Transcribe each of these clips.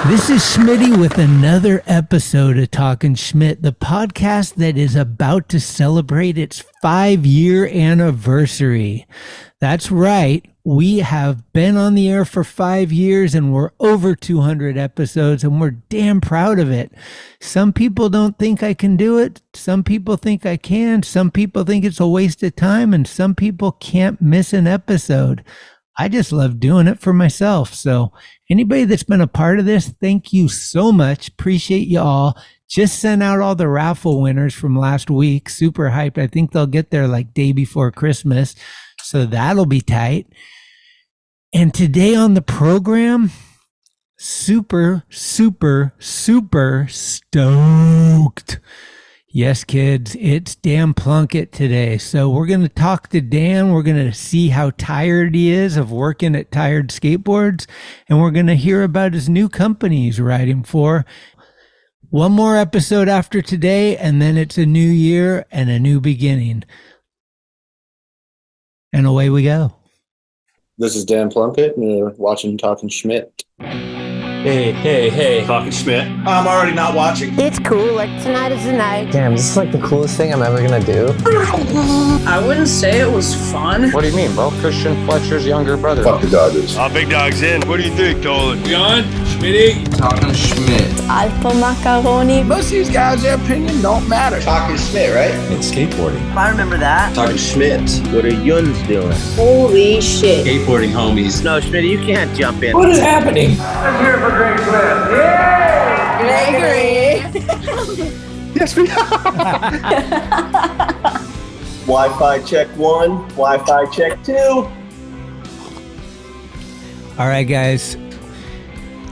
This is Schmitty with another episode of Talkin Schmit, the podcast that is about to celebrate its 5-year anniversary. That's right. We have been on the air for 5 years and we're over 200 episodes and we're damn proud of it. Some people don't think I can do it. Some people think I can. Some people think it's a waste of time and some people can't miss an episode. I just love doing it for myself. So anybody that's been a part of this, thank you so much. Appreciate you all. Just sent out all the raffle winners from last week. Super hyped. I think they'll get there like day before Christmas. So that'll be tight. And today on the program, super stoked. Yes, kids, it's Dan Plunket today. So we're going to talk to Dan. We're going to see how tired he is of working at Tired Skateboards. And we're going to hear about his new company he's writing for. One more episode after today, and then it's a new year and a new beginning. And away we go. This is Dan Plunket, and you're watching Talkin Schmit. Hey, Talkin Schmit. I'm already not watching. It's cool, like tonight is the night. Damn, this is like the coolest thing I'm ever gonna do. I wouldn't say it was fun. What do you mean, bro? Christian Fletcher's younger brother. Fuck the Dodgers. Big dog's in. What do you think, Dolan? We on? Schmitty? Talkin Schmit. Alpha macaroni. Most of these guys, their opinion don't matter. Talkin Schmit, right? It's skateboarding. I remember that. Talkin Schmit. What are yuns doing? Holy shit. Skateboarding homies. No, Schmitty, you can't jump in. What is happening? Gregory. Yes, we are. Wi-Fi check 1, Wi-Fi check 2. All right, guys.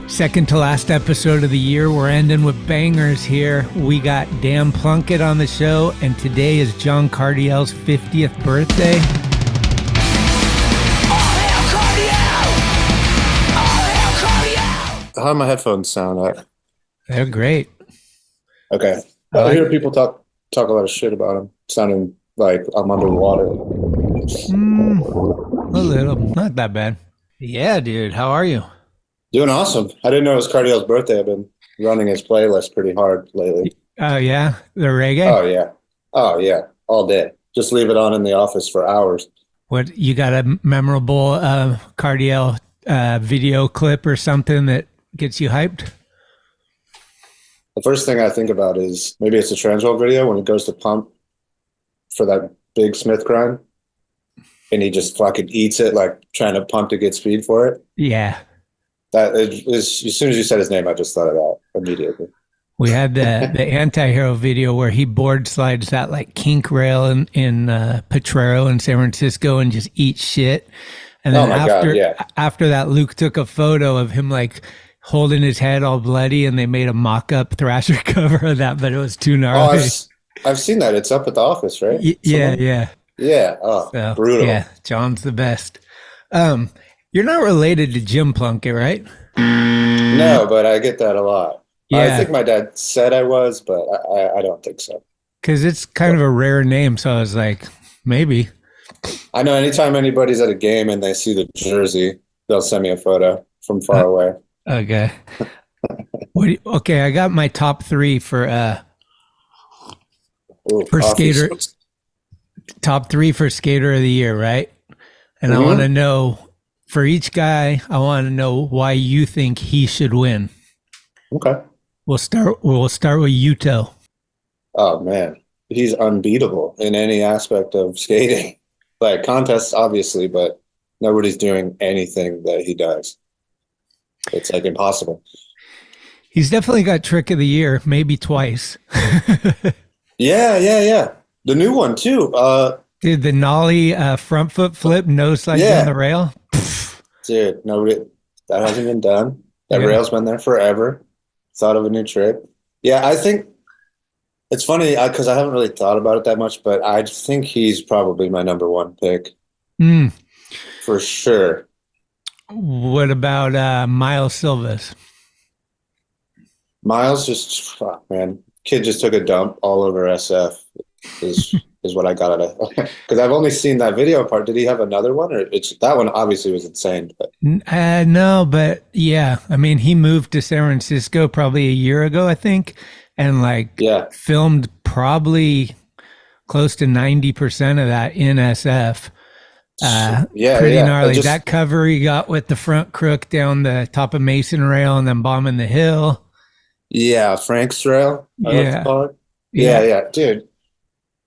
Second to last episode of the year. We're ending with bangers here. We got Dan Plunket on the show, and today is John Cardiel's 50th birthday. How do my headphones sound like? They're great. Okay. I hear people talk a lot of shit about them, sounding like I'm underwater. A little. Not that bad. Yeah, dude. How are you? Doing awesome. I didn't know it was Cardiel's birthday. I've been running his playlist pretty hard lately. Oh, yeah? The reggae? Oh, yeah. All day. Just leave it on in the office for hours. What, you got a memorable Cardiel video clip or something that gets you hyped? The first thing I think about is maybe it's a Transworld video when he goes to pump for that big Smith grind and he just fucking eats it, like trying to pump to get speed for it. Yeah. That is, as soon as you said his name, I just thought of that immediately. We had the anti-hero video where he board slides that like kink rail in Potrero in San Francisco and just eats shit. And then after that, Luke took a photo of him like holding his head all bloody, and they made a mock-up Thrasher cover of that, but it was too gnarly. Oh, I've seen that. It's up at the office, right? Yeah. Oh, so, brutal. Yeah, John's the best. You're not related to Jim Plunket, right? No, but I get that a lot. Yeah. I think my dad said I was, but I don't think so. Because it's kind of a rare name, so I was like, maybe. I know anytime anybody's at a game and they see the jersey, they'll send me a photo from far away. Okay. Okay, I got my top 3 for skater. Top 3 for skater of the year, right? And I want to know, for each guy, I want to know why you think he should win. Okay. We'll start with Yuto. Oh man, he's unbeatable in any aspect of skating. Like contests, obviously, but nobody's doing anything that he does. It's like impossible. He's definitely got trick of the year, maybe twice. Yeah. The new one too. Dude, the nollie front foot flip, no slide on the rail. Dude, that hasn't been done. That rail's been there forever. Thought of a new trick. Yeah, I think it's funny because I haven't really thought about it that much, but I think he's probably my number 1 pick. For sure. What about Miles Silvas? Miles just, man, kid just took a dump all over SF is what I got out of, because I've only seen that video part. Did he have another one, or that one obviously was insane? But No, but yeah, I mean, he moved to San Francisco probably a year ago, I think, and filmed probably close to 90% of that in SF. Pretty gnarly. That cover he got with the front crook down the top of Mason Rail and then bombing the hill. Yeah, Frank's Rail. I like to call it. Yeah, dude.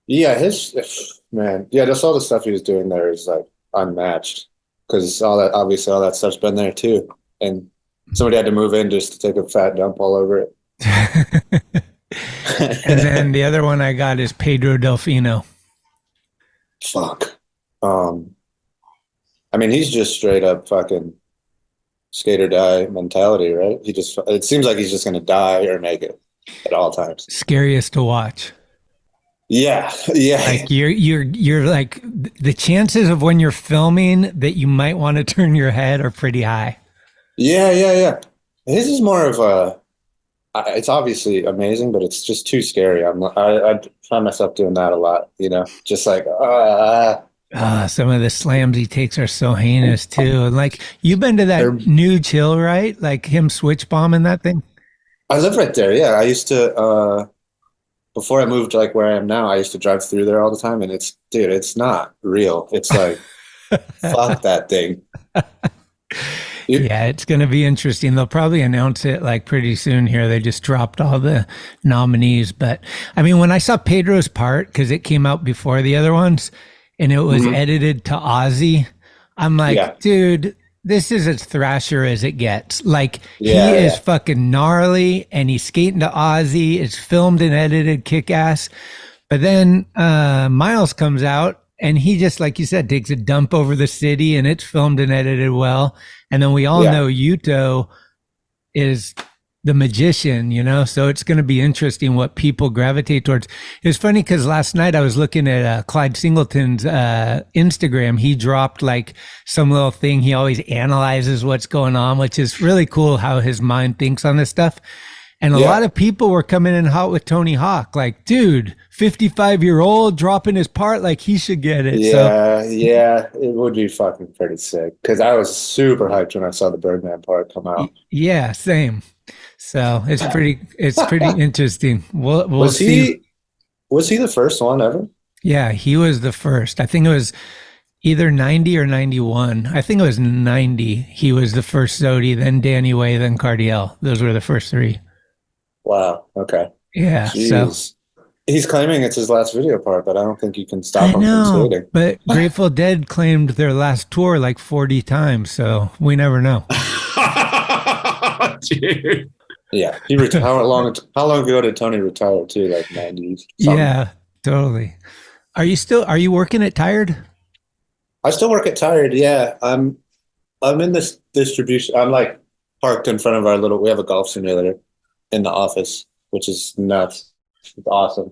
Yeah, just all the stuff he was doing there is like unmatched because all that stuff's been there too, and somebody had to move in just to take a fat dump all over it. And then the other one I got is Pedro Delfino. Fuck. I mean, he's just straight up fucking skate or die mentality, right? It seems like he's just gonna die or make it at all times. Scariest to watch. Yeah. Like you're like the chances of when you're filming that you might want to turn your head are pretty high. Yeah. His is more of it's obviously amazing, but it's just too scary. I find myself doing that a lot, just like some of the slams he takes are so heinous too. And like you've been to that new chill, right? Like him switch bombing that thing. I live right there. Yeah, I used to. Before I moved like where I am now, I used to drive through there all the time, and it's not real. It's like fuck that thing. Yeah, it's going to be interesting. They'll probably announce it like pretty soon here. They just dropped all the nominees. But I mean, when I saw Pedro's part, because it came out before the other ones, and it was edited to Aussie, I'm like, dude, this is as Thrasher as it gets. Like, he is fucking gnarly, and he's skating to Aussie. It's filmed and edited kick-ass. But then Miles comes out, and he just, like you said, takes a dump over the city, and it's filmed and edited well. And then we all know Yuto is the magician, so it's going to be interesting what people gravitate towards. It was funny because last night I was looking at Clyde Singleton's Instagram. He dropped like some little thing. He always analyzes what's going on, which is really cool how his mind thinks on this stuff. And a lot of people were coming in hot with Tony Hawk, like, dude, 55-year-old dropping his part, like he should get it. Yeah, it would be fucking pretty sick because I was super hyped when I saw the Birdman part come out. Yeah, same. So it's pretty interesting. We'll see. Was he the first one ever? Yeah, he was the first. I think it was either 90 or 91. I think it was 90. He was the first SOTY, then Danny Way, then Cardiel. Those were the first three. Wow. Okay. Yeah. Jeez. So he's claiming it's his last video part, but I don't think you can stop him from skating. But Grateful Dead claimed their last tour like 40 times, so we never know. Dude. Yeah. He how long ago did Tony retire too? Like 90s? Yeah, totally. Are you working at Tired? I still work at Tired. Yeah. I'm in this distribution. I'm like parked in front of we have a golf simulator in the office, which is nuts. It's awesome.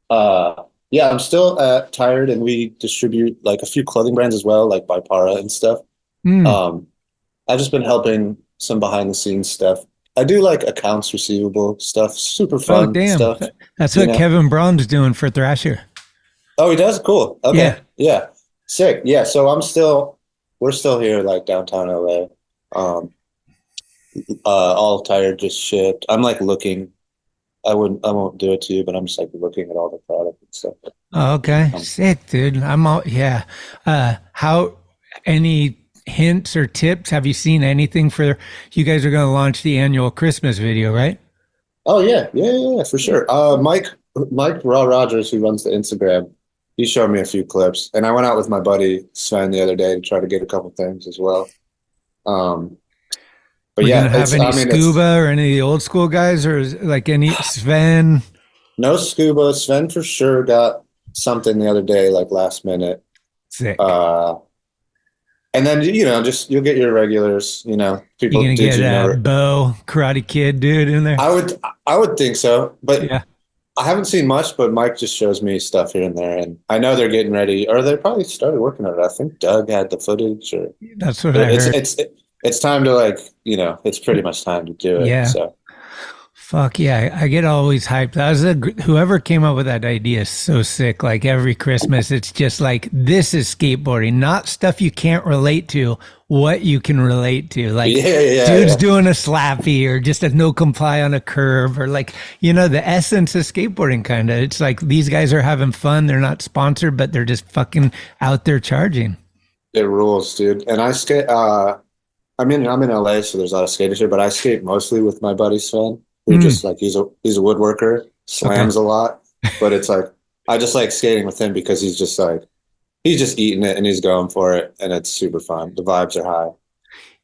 Yeah, I'm still Tired, and we distribute like a few clothing brands as well, like Bipara and stuff. I've just been helping some behind the scenes stuff. I do like accounts receivable stuff, super fun stuff. That's what Kevin Braun's doing for Thrasher. Oh, he does? Cool. Okay. Yeah. Sick. Yeah. So we're still here like downtown LA. All Tired just shipped. I'm like looking. I won't do it to you, but I'm just like looking at all the product and stuff. Oh, okay. Sick, dude. How any hints or tips? Have you seen anything for you guys are going to launch the annual Christmas video, right? Oh yeah, for sure. Mike Raw Rogers, who runs the Instagram, he showed me a few clips, and I went out with my buddy Sven the other day to try to get a couple things as well. But gonna have any scuba or any of the old school guys, or is like any Sven? No scuba. Sven for sure got something the other day, like last minute. Sick. And then you'll get your regulars. People. You're gonna get Bo, Karate Kid, dude, in there. I would think so, but I haven't seen much. But Mike just shows me stuff here and there, and I know they're getting ready, or they probably started working on it. I think Doug had the footage, or that's what I heard. It's time to it's pretty much time to do it. Yeah. So Fuck yeah, I get always hyped. Whoever came up with that idea is so sick. Like every Christmas, it's just like, this is skateboarding, not stuff you can't relate to, what you can relate to. Like dudes doing a slappy or just a no comply on a curve or like, you know, the essence of skateboarding kind of. It's like these guys are having fun. They're not sponsored, but they're just fucking out there charging. It rules, dude. And I skate, I'm in LA, so there's a lot of skaters here, but I skate mostly with my buddy Sven. Who just like he's a woodworker, slams a lot, but it's like I just like skating with him because he's just eating it and he's going for it, and it's super fun. The vibes are high.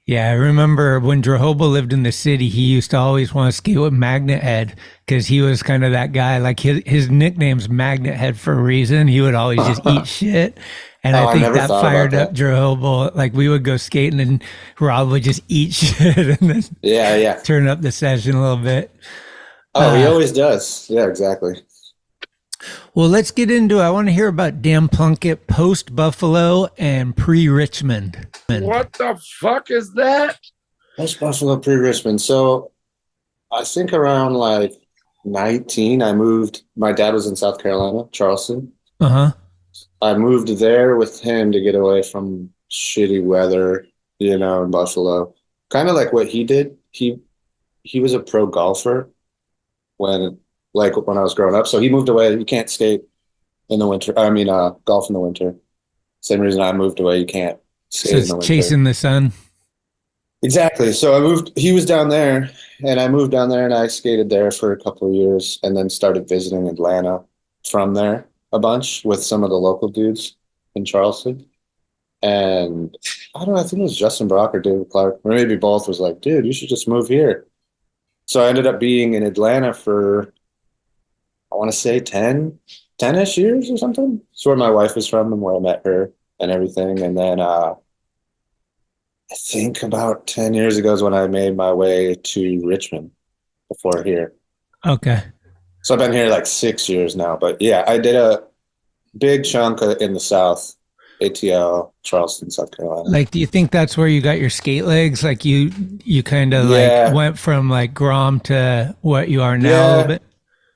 Yeah, I remember when Drohobo lived in the city, he used to always want to skate with Magnet Head because he was kind of that guy. Like his nickname's Magnet Head for a reason. He would always just eat shit. And I think that fired up Drohobo. Like we would go skating and Rob would just eat shit and then turn up the session a little bit. Oh, he always does. Yeah, exactly. Well, let's get into it. I want to hear about Dan Plunket post Buffalo and pre Richmond. What the fuck is that? Post Buffalo, pre Richmond. So I think around like 19, I moved. My dad was in South Carolina, Charleston. I moved there with him to get away from shitty weather, you know, in Buffalo. Kind of like what he did. He was a pro golfer when I was growing up. So he moved away. You can't skate in the winter. I mean, golf in the winter. Same reason I moved away. You can't skate in the winter. Chasing the sun. Exactly. So I moved. He was down there, and I moved down there, and I skated there for a couple of years, and then started visiting Atlanta from there a bunch with some of the local dudes in Charleston. And I don't know, I think it was Justin Brock or David Clark, or maybe both, was like, dude, you should just move here. So I ended up being in Atlanta for, I want to say 10-ish years or something. It's where my wife is from and where I met her and everything. And then I think about 10 years ago is when I made my way to Richmond before here. Okay. So I've been here like 6 years now, but yeah, I did a big chunk in the South, ATL, Charleston, South Carolina. Like, do you think that's where you got your skate legs? Like you kind of like went from like Grom to what you are now a little bit?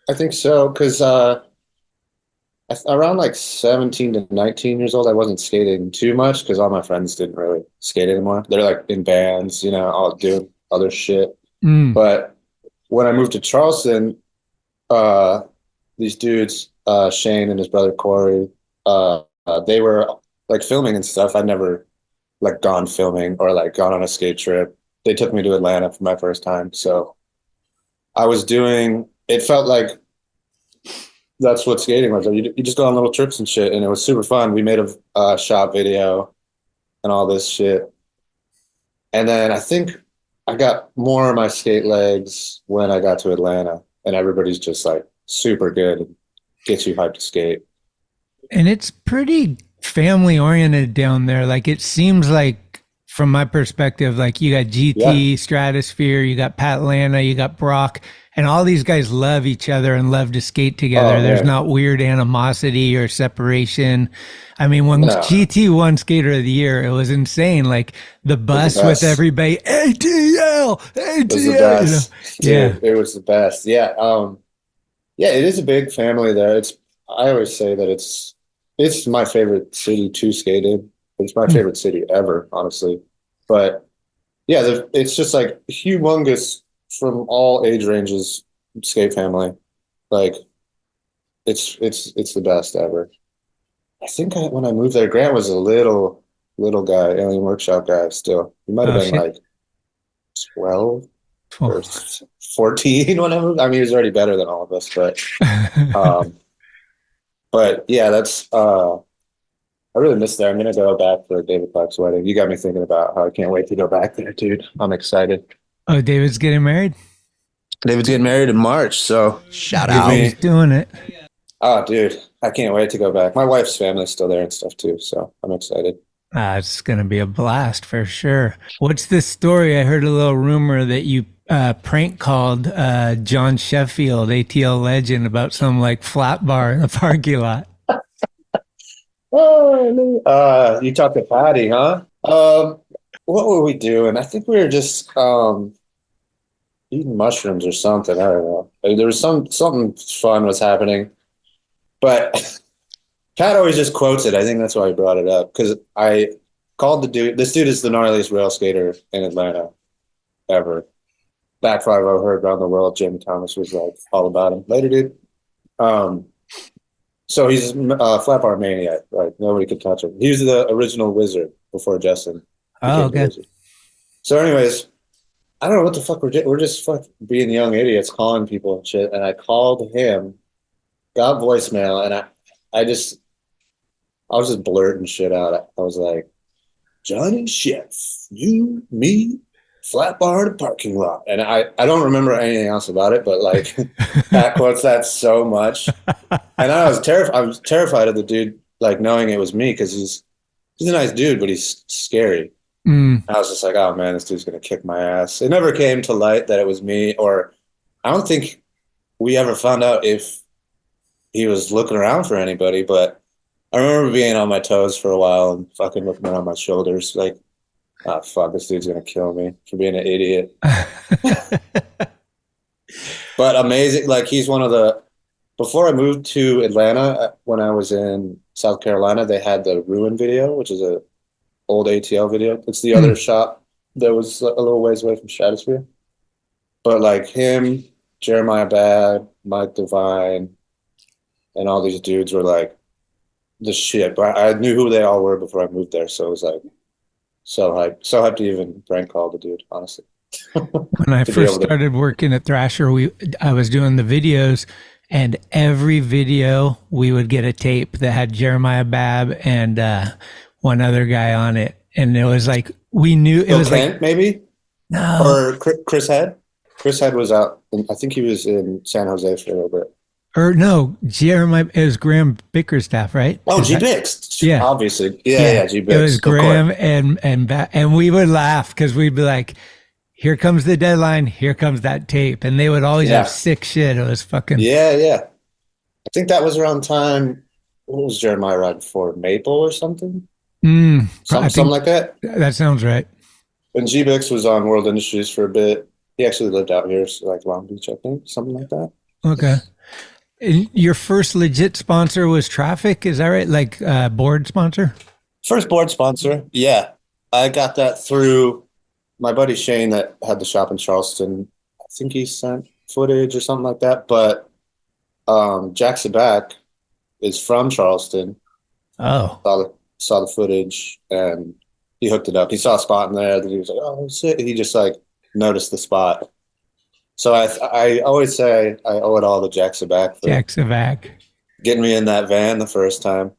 I think so. Cause, around like 17 to 19 years old, I wasn't skating too much because all my friends didn't really skate anymore. They're like in bands, you know, all doing other shit. But when I moved to Charleston, these dudes, Shane and his brother Corey, they were like filming and stuff. I'd never like gone filming or like gone on a skate trip. They took me to Atlanta for my first time. So I was doing, it felt like that's what skating was. You just go on little trips and shit, and it was super fun. We made a shop video and all this shit. And then I think I got more of my skate legs when I got to Atlanta, and everybody's just like super good and gets you hyped to skate. And it's pretty family oriented down there. Like it seems like, from my perspective, like you got GT, Stratosphere, you got Pat Lana, you got Brock, and all these guys love each other and love to skate together. There's not weird animosity or separation. I mean, when GT won Skater of the Year, it was insane. Like the bus with everybody, ATL, ATL. It was the best. Dude, it was the best. Yeah. Yeah, it is a big family there. I always say that it's my favorite city to skate in. It's my favorite city ever, honestly. But yeah, it's just like humongous from all age ranges skate family. Like it's the best ever. I think when I moved there, Grant was a little guy, Alien Workshop guy still. He might have been like 12 or 14 when I moved. I mean, he was already better than all of us, but yeah, that's I really miss there. I'm gonna go back for David Clark's wedding. You got me thinking about how I can't wait to go back there, dude. I'm excited. Oh, David's getting married? David's getting married in March, so shout out. He's doing it. Oh, dude, I can't wait to go back. My wife's family's still there and stuff too, so I'm excited. It's gonna be a blast for sure. What's this story? I heard a little rumor that you prank called John Sheffield, ATL legend, about some like flat bar in the parking lot. Oh, you talked to Patty, huh? What were we doing? I think we were just, eating mushrooms or something. I don't know. There was something fun was happening, but Pat always just quotes it. I think that's why he brought it up, because I called the dude. This dude is the gnarliest rail skater in Atlanta ever. Back 5 heard around the world. Jim Thomas was like all about him. Later, dude. So he's a flat bar maniac. Like nobody could touch him. He was the original wizard before Justin. Oh, okay. So, anyways, I don't know what the fuck we're doing. We're just being young idiots calling people and shit. And I called him, got voicemail, and I was just blurting shit out. I was like, Johnny Chef, you, me, flat bar in a parking lot. And I don't remember anything else about it, but like Pat quotes that so much. And I was terrified of the dude, like knowing it was me, because he's a nice dude, but he's scary. I was just like, oh man, this dude's gonna kick my ass. It never came to light that it was me, or I don't think we ever found out if he was looking around for anybody, but I remember being on my toes for a while and fucking looking around my shoulders like, oh fuck, this dude's gonna kill me for being an idiot. But amazing, like he's one of the, before I moved to Atlanta, when I was in South Carolina, they had the Ruin video, which is a old ATL video. It's the other shop that was a little ways away from Stratosphere. But like him, Jeremiah Bad, Mike Devine, and all these dudes were like the shit. But I knew who they all were before I moved there, so it was like so hyped to even prank call the dude, honestly. When I first started working at Thrasher, I was doing the videos, and every video we would get a tape that had Jeremiah Babb and one other guy on it, and it was like we knew it was Kent, like maybe no, or Chris Head. Chris Head was out. I think he was in San Jose for a little bit. Or no, Jeremiah. It was Graham Bickerstaff, right? Oh, G Bix. Yeah, obviously. Yeah, G Bix. It was Graham and we would laugh because we'd be like, "Here comes the deadline. Here comes that tape," and they would always have sick shit. It was fucking yeah. I think that was around time. What was Jeremiah riding for? Maple or something? Something like that. That sounds right. When G Bix was on World Industries for a bit, he actually lived out here, so like Long Beach, I think, something like that. Okay. And your first legit sponsor was Traffic, is that right? Like board sponsor? First board sponsor, yeah. I got that through my buddy Shane that had the shop in Charleston. I think he sent footage or something like that. But Jack Sabac is from Charleston. Oh. Saw the footage and he hooked it up. He saw a spot in there that he was like, oh, shit. He just like noticed the spot. So I always say I owe it all to Jack Sabac for getting me in that van the first time.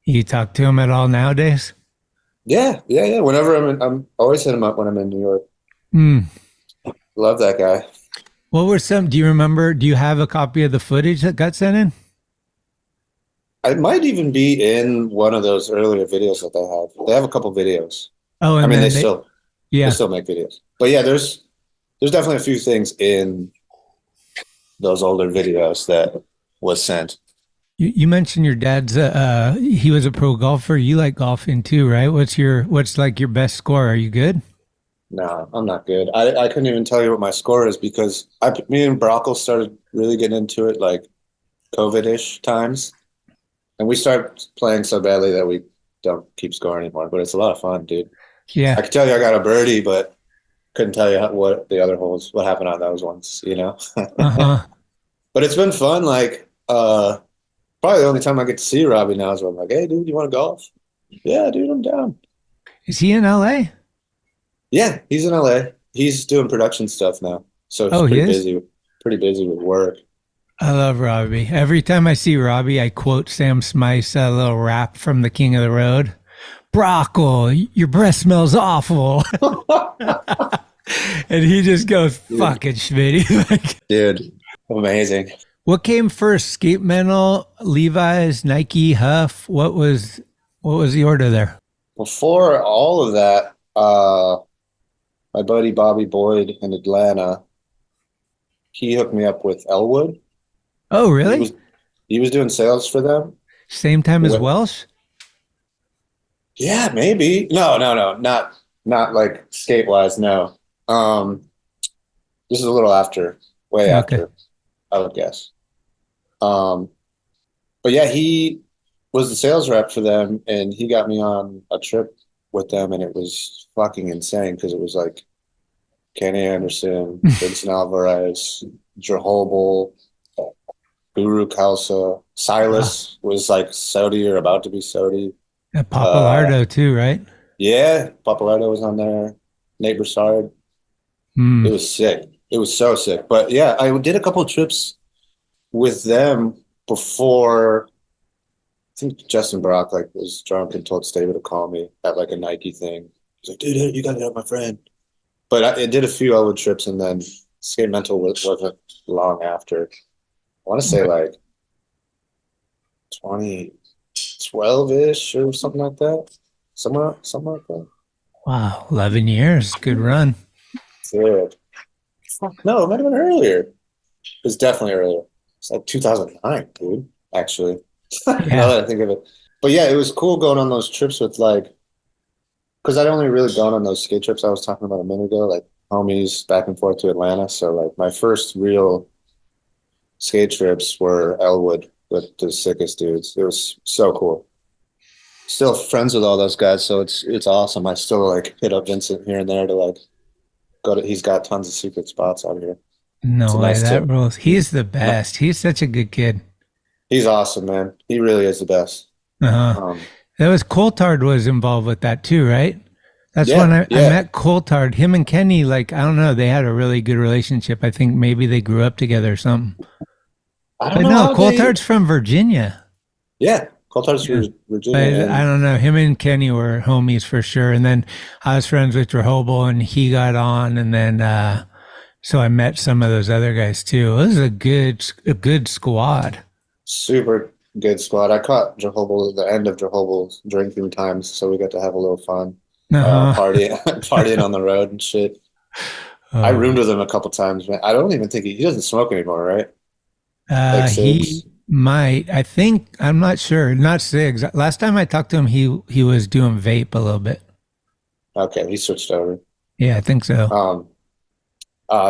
You talk to him at all nowadays? Yeah. Whenever I'm always hit him up when I'm in New York. Love that guy. What were do you remember, do you have a copy of the footage that got sent in? It might even be in one of those earlier videos that they have. They have a couple videos. Oh, and I mean, they still make videos. But yeah, there's definitely a few things in those older videos that was sent. You mentioned your dad's he was a pro golfer. You like golfing too, right? What's like your best score? Are you good? No, I'm not good. I couldn't even tell you what my score is because me and Brockle started really getting into it like COVID-ish times. And we started playing so badly that we don't keep scoring anymore. But it's a lot of fun, dude. Yeah. I could tell you I got a birdie, but couldn't tell you what the other holes, what happened on those ones, you know? But it's been fun. Like, probably the only time I get to see Robbie now is when I'm like, hey, dude, you want to golf? Yeah, dude, I'm down. Is he in LA? Yeah, he's in LA. He's doing production stuff now. So he's pretty busy with work. I love Robbie. Every time I see Robbie, I quote Sam Smythe's little rap from The King of the Road. Brockle, your breath smells awful. And he just goes, fucking Schmitty. Dude, amazing. What came first? Skate Mental, Levi's, Nike, Huff? What was the order there? Before all of that, my buddy Bobby Boyd in Atlanta, he hooked me up with Elwood. Oh, really? He was doing sales for them. Same time as Welsh? Yeah, maybe. No, not like skate wise. No. This is a little after, way Okay. after, I would guess. But yeah, he was the sales rep for them, and he got me on a trip with them, and it was fucking insane because it was like Kenny Anderson, Vincent Alvarez, Jerhobel, Guru Khalsa, Silas was like SOTY or about to be SOTY. And Papalardo too, right? Yeah, Papalardo was on there. Nate Broussard. It was sick. It was so sick. But yeah, I did a couple of trips with them before. I think Justin Brock like was drunk and told Stable to call me at like a Nike thing. He's like, dude, you gotta help my friend. But I did a few Elwood trips, and then Skate Mental wasn't long after. I want to say like 2012-ish or something like that. Something like that. Wow, 11 years. Good run. Good. No, it might have been earlier. It was definitely earlier. It's like 2009, dude, actually. Now that I think of it. But yeah, it was cool going on those trips with like, because I'd only really gone on those skate trips I was talking about a minute ago, like homies back and forth to Atlanta. So like my first real skate trips were Elwood with the sickest dudes. It was so cool. Still friends with all those guys, so it's awesome. I still like hit up Vincent here and there to like go to. He's got tons of secret spots out here. No way, nice that tip. rules. He's the best. He's such a good kid. He's awesome, man. He really is the best. That was Coulthard was involved with that too, right? That's Yeah, when I yeah. met Coulthard. Him and Kenny, like, I don't know, they had a really good relationship. I think maybe they grew up together or something. I But don't know. no, how they- Coulthard's from Virginia. Yeah, Coulthard's from Virginia. But I don't know. Him and Kenny were homies for sure. And then I was friends with Jerhobel, and he got on, and then so I met some of those other guys too. It was a good squad. Super good squad. I caught Jerhobel at the end of Jerhobel's drinking times, so we got to have a little fun. Partying on the road and shit. I roomed with him a couple times, man. I don't even think he doesn't smoke anymore, right? Like He cigs? might. I think, I'm not sure. Not cigs. Last time I talked to him, he was doing vape a little bit. Okay, he switched over. Yeah, I think so.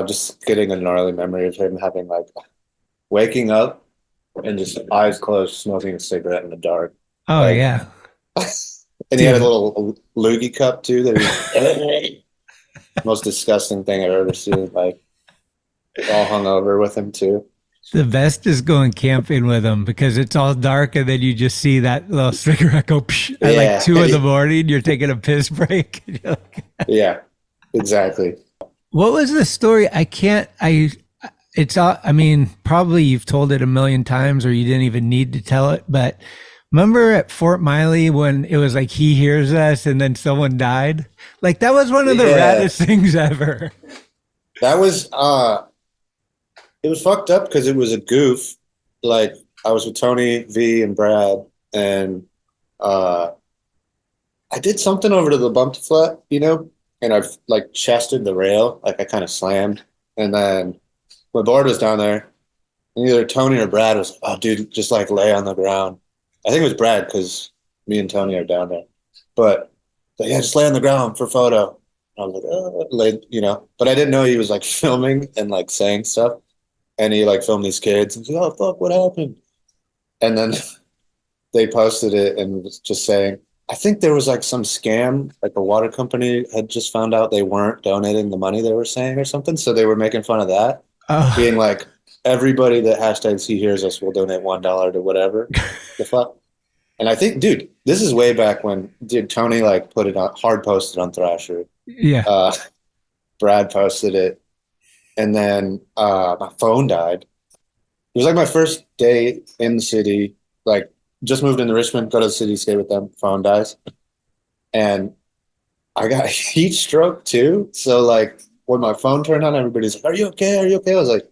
Just getting a gnarly memory of him having like waking up and just eyes closed, smoking a cigarette in the dark. Oh like- yeah. And he had a little loogie cup too that he most disgusting thing I've ever seen. Like all hung over with him too. The best is going camping with him because it's all dark and then you just see that little cigarette go psh, at Yeah. like 2 a.m. You're taking a piss break. You're like, Yeah, exactly. what was the story? I mean, probably you've told it a million times or you didn't even need to tell it, but remember at Fort Miley when it was like, he hears us and then someone died? Like that was one of the Yeah. raddest things ever. That was it was fucked up because it was a goof. Like I was with Tony, V, and Brad, and I did something over to the bump flat, and I've like chested the rail, like I kind of slammed, and then my board was down there, and either Tony or Brad was, oh dude, just like lay on the ground. I think it was Brad because me and Tony are down there, but yeah, just lay on the ground for photo. I was like, but I didn't know he was like filming and like saying stuff. And he like filmed these kids and said, oh, fuck, what happened? And then they posted it and was just saying, I think there was like some scam, like a water company had just found out they weren't donating the money they were saying or something. So they were making fun of that, being like, everybody that hashtags he hears us will donate $1 to whatever the fuck. And I think, dude, this is way back when Tony like put it on hard posted on Thrasher. Yeah. Brad posted it, and then my phone died. It was like my first day in the city, like just moved into Richmond, go to the city, skate with them, phone dies. And I got a heat stroke too. So like when my phone turned on, everybody's like, are you okay? Are you okay? I was like,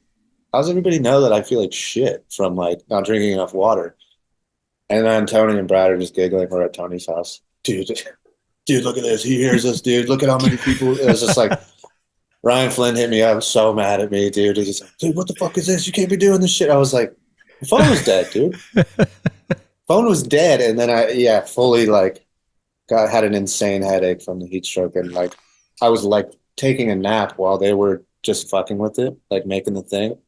how does everybody know that I feel like shit from like not drinking enough water? And then Tony and Brad are just giggling. We're at Tony's house. Dude, look at this. He hears us, dude. Look at how many people. It was just like, Ryan Flynn hit me up, so mad at me, dude. He's like, dude, what the fuck is this? You can't be doing this shit. I was like, the phone was dead, dude. Phone was dead. And then I fully like had an insane headache from the heat stroke. And like, I was like taking a nap while they were just fucking with it, like making the thing.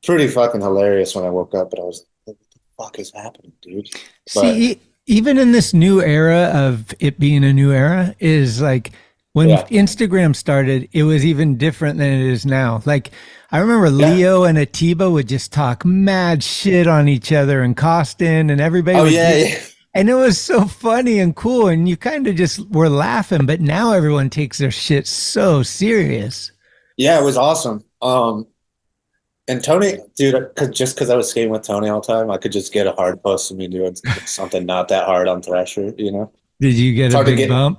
Pretty fucking hilarious when I woke up, but I was like, what the fuck is happening, dude? See, even in this new era of it being a new era, is like when Instagram started, it was even different than it is now. Like I remember Leo and Atiba would just talk mad shit on each other, and Costin and everybody. And it was so funny and cool, and you kind of just were laughing. But now everyone takes their shit so serious. Yeah, it was awesome. And Tony, dude, just because I was skating with Tony all the time, I could just get a hard post of me doing something not that hard on Thrasher, you know? Did you get a big bump?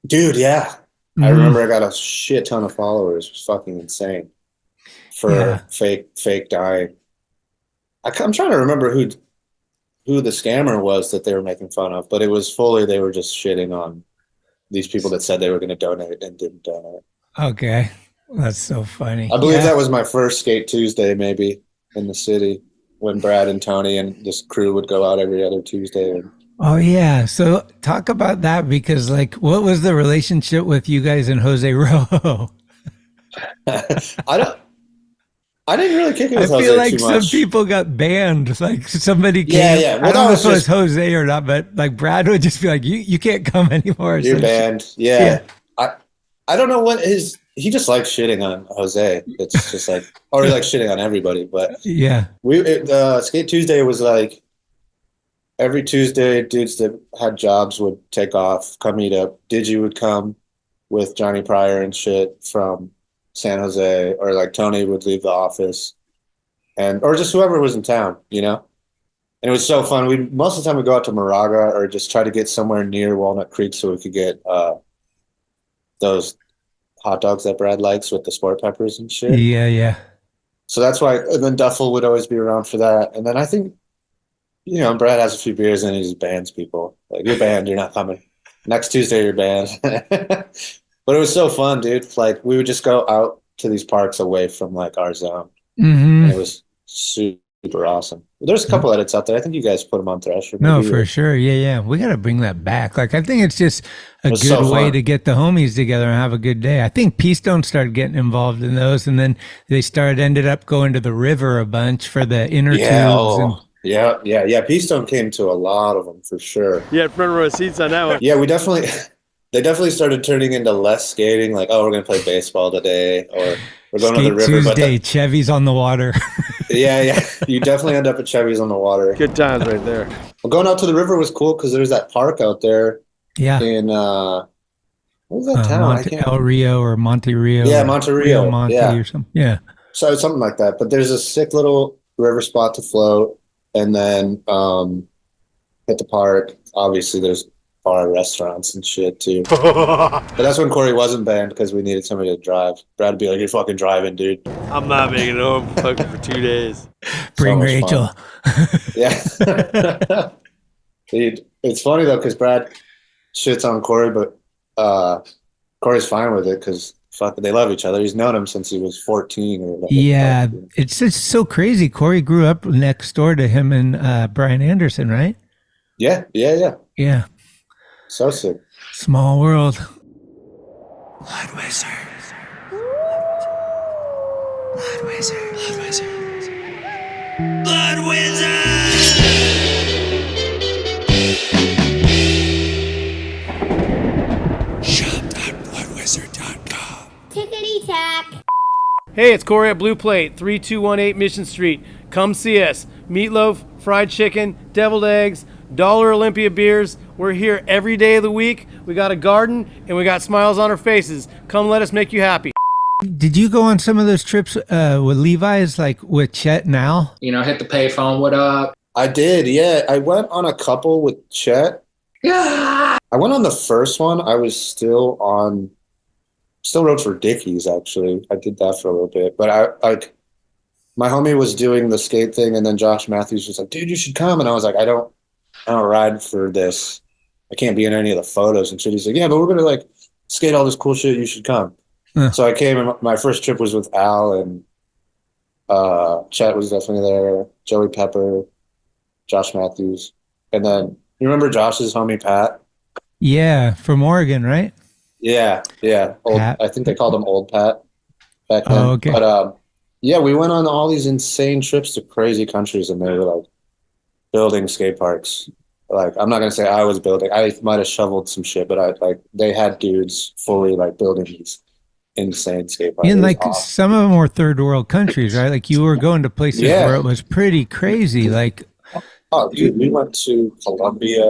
Dude, yeah. I remember I got a shit ton of followers. It was fucking insane for fake dying. I'm trying to remember who the scammer was that they were making fun of, but it was fully they were just shitting on these people that said they were going to donate and didn't donate. Okay. That's so funny. I believe that was my first Skate Tuesday, maybe, in the city, when Brad and Tony and this crew would go out every other Tuesday. Oh, yeah. So talk about that, because, like, what was the relationship with you guys and Jose Rojo? I didn't really kick it with Jose I feel like too much. some people got banned. Like somebody came. Yeah. Well, I don't know if it was Jose or not, but like Brad would just be like, you can't come anymore. You're banned. Yeah. I don't know what he just likes shitting on Jose. It's just like, or he likes shitting on everybody. But yeah, Skate Tuesday was like every Tuesday, dudes that had jobs would take off, come meet up. Digi would come with Johnny Pryor and shit from San Jose, or like Tony would leave the office, or just whoever was in town, you know. And it was so fun. Most of the time we go out to Moraga or just try to get somewhere near Walnut Creek so we could get those hot dogs that Brad likes with the sport peppers and shit. Yeah. So that's why. And then Duffel would always be around for that. And then I think, you know, Brad has a few beers and he just bans people. Like, you're banned. You're not coming. Next Tuesday, you're banned. But it was so fun, dude. Like, we would just go out to these parks away from, like, our zone. Mm-hmm. And it was super awesome. There's a couple edits out there. I think you guys put them on Thrasher. No, for sure. Yeah. We got to bring that back. Like, I think it's just a good way to get the homies together and have a good day. I think Peastone started getting involved in those, and then they ended up going to the river a bunch for the inner tubes. Yeah. Peastone came to a lot of them, for sure. Yeah, front row seats on that one. Yeah, they definitely started turning into less skating, like, oh, we're going to play baseball today, or we're going to the river. Tuesday, Chevy's on the water. Yeah. You definitely end up at Chevy's on the water. Good times right there. Well, going out to the river was cool because there's that park out there. Yeah. In, what was that town? El Rio or Monte Rio. Yeah, Monte Rio. Or something. Yeah. So something like that. But there's a sick little river spot to float, and then hit the park. Obviously, there's bar restaurants and shit too. But that's when Corey wasn't banned because we needed somebody to drive. Brad would be like, "You're fucking driving, dude." I'm not making it home fucking for 2 days. Bring Rachel. Yeah. Dude, it's funny though because Brad shits on Corey, but Corey's fine with it because they love each other. He's known him since he was 14 or whatever. Yeah, it's just so crazy. Corey grew up next door to him and Brian Anderson, right? Yeah. So sick. Small world. Blood Wizard. Blood Wizard. Blood Wizard. Blood Wizard. Shop.bloodwizard.com. Tickety-tack. Hey, it's Corey at Blue Plate, 3218 Mission Street. Come see us. Meatloaf, fried chicken, deviled eggs, Dollar Olympia beers. We're here every day of the week. We got a garden and we got smiles on our faces. Come let us make you happy. Did you go on some of those trips with Levi's, like with Chet and Al? You know, hit the payphone, what up? I did, yeah. I went on a couple with Chet. Yeah. I went on the first one. I was still wrote for Dickies, actually. I did that for a little bit. But my homie was doing the skate thing, and then Josh Matthews was like, dude, you should come. And I was like, I don't ride for this. I can't be in any of the photos and shit. He's like, yeah, but we're going to like skate all this cool shit. You should come. So I came, and my first trip was with Al, and Chet was definitely there. Joey Pepper, Josh Matthews. And then you remember Josh's homie, Pat? Yeah, from Oregon, right? Yeah, yeah. Pat? I think they called him Old Pat back then. Oh, okay. But yeah, we went on all these insane trips to crazy countries, and they were like building skate parks. Like, I'm not gonna say I was building. I might have shoveled some shit, but they had dudes fully like building these insane skate parks. And like some of them were third world countries, right? Like you were going to places where it was pretty crazy. Like, oh, dude, we went to Colombia.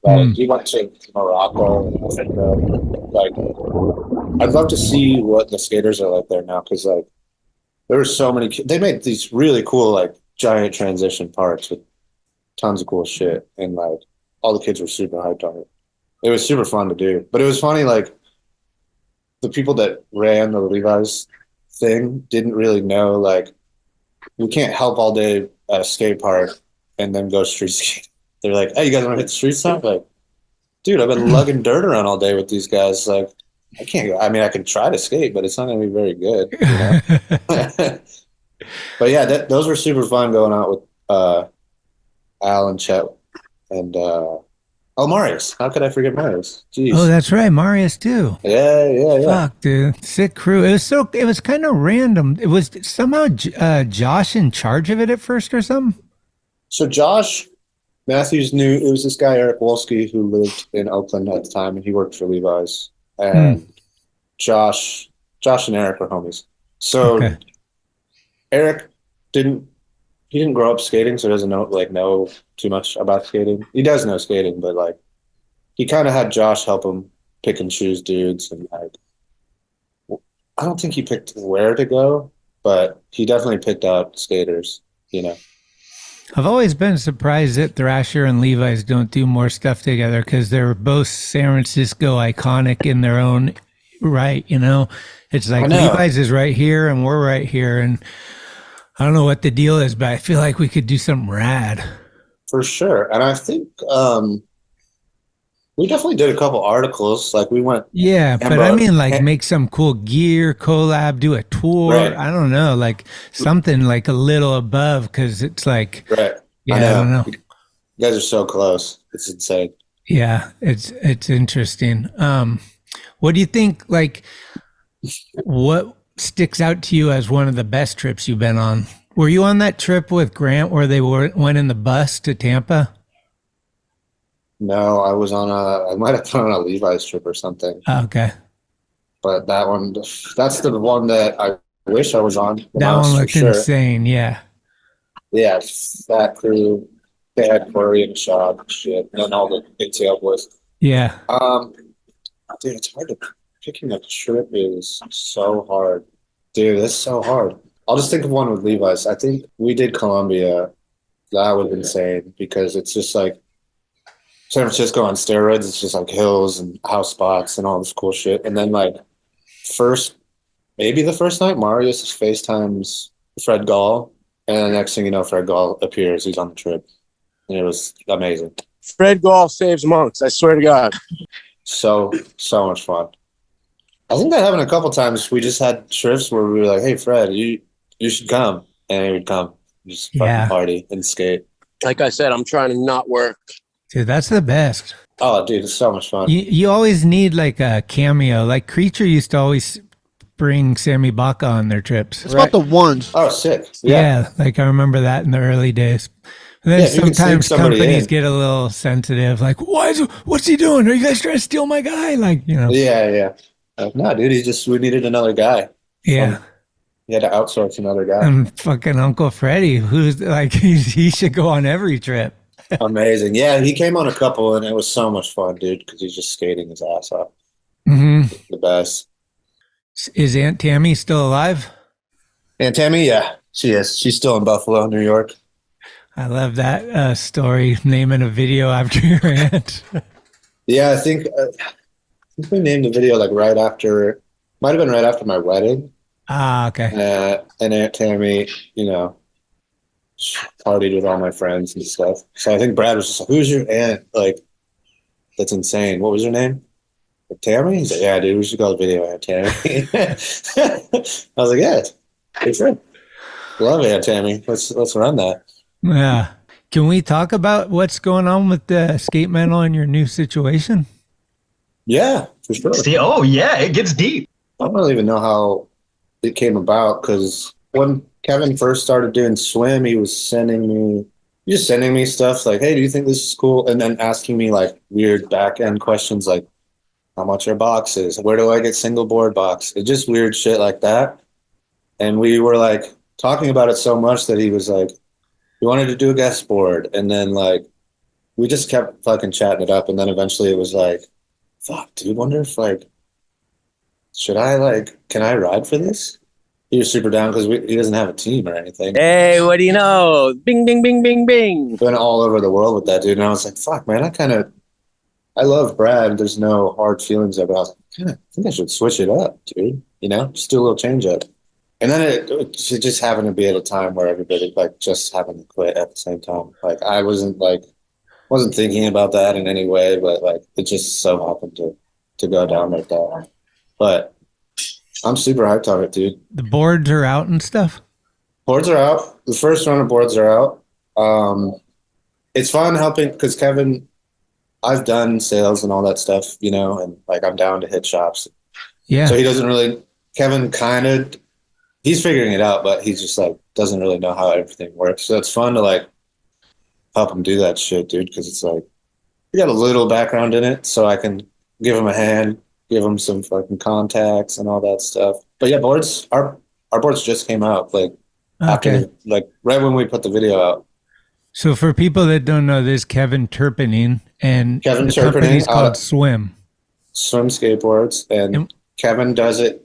We went to Morocco. Like, I'd love to see what the skaters are like there now, because like there were so many. They made these really cool like giant transition parks with tons of cool shit, and like all the kids were super hyped on it. It was super fun to do, but it was funny. Like the people that ran the Levi's thing didn't really know, like, we can't help all day at a skate park and then go street skate. They're like, hey, you guys want to hit the street stuff? Like, dude, I've been lugging dirt around all day with these guys. Like, I can't go. I mean, I can try to skate, but it's not going to be very good, you know? But yeah, those were super fun going out with Al and Chet and Marius. How could I forget Marius? Jeez. oh, that's right, Marius too. Yeah. Fuck, dude, sick crew. It was kind of random. It was somehow Josh in charge of it at first or something. So Josh Matthews knew it was this guy Eric Wolski who lived in Oakland at the time, and he worked for Levi's. And Josh and Eric were homies. So Eric didn't grow up skating, so he doesn't know too much about skating. He does know skating, but like he kind of had Josh help him pick and choose dudes, and like I don't think he picked where to go, but he definitely picked out skaters, you know. I've always been surprised that Thrasher and Levi's don't do more stuff together, because they're both San Francisco iconic in their own right, you know. It's like Levi's is right here and we're right here, and I don't know what the deal is, but I feel like we could do something rad. For sure. And I think we definitely did a couple articles. Like we went. Yeah, but I mean, like make some cool gear, collab, do a tour. Right. I don't know, like something like a little above, because it's like, right. Yeah, I don't know. You guys are so close. It's insane. Yeah, it's interesting. What do you think, like, what sticks out to you as one of the best trips you've been on? Were you on that trip with Grant where they went in the bus to Tampa? No, I might have been on a Levi's trip or something. Okay. But that's the one that I wish I was on. That one looked insane, yeah. Yeah, that crew, they had Corey and Shaw and shit, and then all the ATL boys. Yeah. Dude, it's hard to picking a trip is so hard. Dude, it's so hard. I'll just think of one with Levi's. I think we did Colombia. That was insane, because it's just like San Francisco on steroids. It's just like hills and house spots and all this cool shit. And then like maybe the first night, Marius FaceTimes Fred Gall, and the next thing you know, Fred Gall appears. He's on the trip, and it was amazing. Fred Gall saves monks. I swear to God. So much fun. I think that happened a couple times. We just had trips where we were like, "Hey, Fred, you should come," and he would come, just fucking party and skate. Like I said, I'm trying to not work. Dude, that's the best. Oh, dude, it's so much fun. You always need like a cameo. Like Creature used to always bring Sammy Baca on their trips. It's about the ones. Oh, sick. Yeah, like I remember that in the early days. And then sometimes companies get a little sensitive, like, what's he doing? Are you guys trying to steal my guy? Like, you know. Yeah. No, dude, we needed another guy. Yeah. He had to outsource another guy. And fucking Uncle Freddie, who's like, he should go on every trip. Amazing. Yeah, he came on a couple, and it was so much fun, dude, because he's just skating his ass off. Mm-hmm. The best. Is Aunt Tammy still alive? Aunt Tammy, yeah, she is. She's still in Buffalo, New York. I love that story, naming a video after your aunt. Yeah, I think we named the video like might have been right after my wedding. Ah, okay. And Aunt Tammy, you know, partied with all my friends and stuff. So I think Brad was just like, "Who's your aunt?" Like, that's insane. What was her name? Like, Tammy? He's like, "Yeah, dude, we should call the video Aunt Tammy." I was like, "Yeah, good friend. Love Aunt Tammy. Let's run that." Yeah. Can we talk about what's going on with the skate metal and your new situation? Yeah, For sure. See, oh yeah, it gets deep. I don't even know how it came about, because when Kevin first started doing swim, he was sending me stuff like, hey, do you think this is cool? And then asking me like weird back end questions like, how much are boxes? Where do I get single board box? It's just weird shit like that. And we were like talking about it so much that he was like, he wanted to do a guest board. And then like, we just kept fucking chatting it up. And then eventually it was like, fuck, dude, wonder if like, can I ride for this? He was super down because he doesn't have a team or anything. Hey, what do you know? Bing, bing, bing, bing, bing. Been all over the world with that dude. And I was like, fuck, man, I love Brad. There's no hard feelings about it. I was like, I think I should switch it up, dude. You know, just do a little change up. And then it just happened to be at a time where everybody like just happened to quit at the same time. Like I wasn't thinking about that in any way, but like it just so happened to go down like that. But I'm super hyped on it, dude. The boards are out and stuff? Boards are out. The first run of boards are out. It's fun helping because Kevin, I've done sales and all that stuff, you know, and like I'm down to hit shops. Yeah. So Kevin he's figuring it out, but he's just like, doesn't really know how everything works. So it's fun to like help him do that shit, dude, because it's like, you got a little background in it, so I can give him a hand, give him some fucking contacts and all that stuff. But yeah, our boards just came out after right when we put the video out. So for people that don't know, there's Kevin Turpinning, and Kevin the Turpinning, company's called Swim Skateboards, and Kevin does it.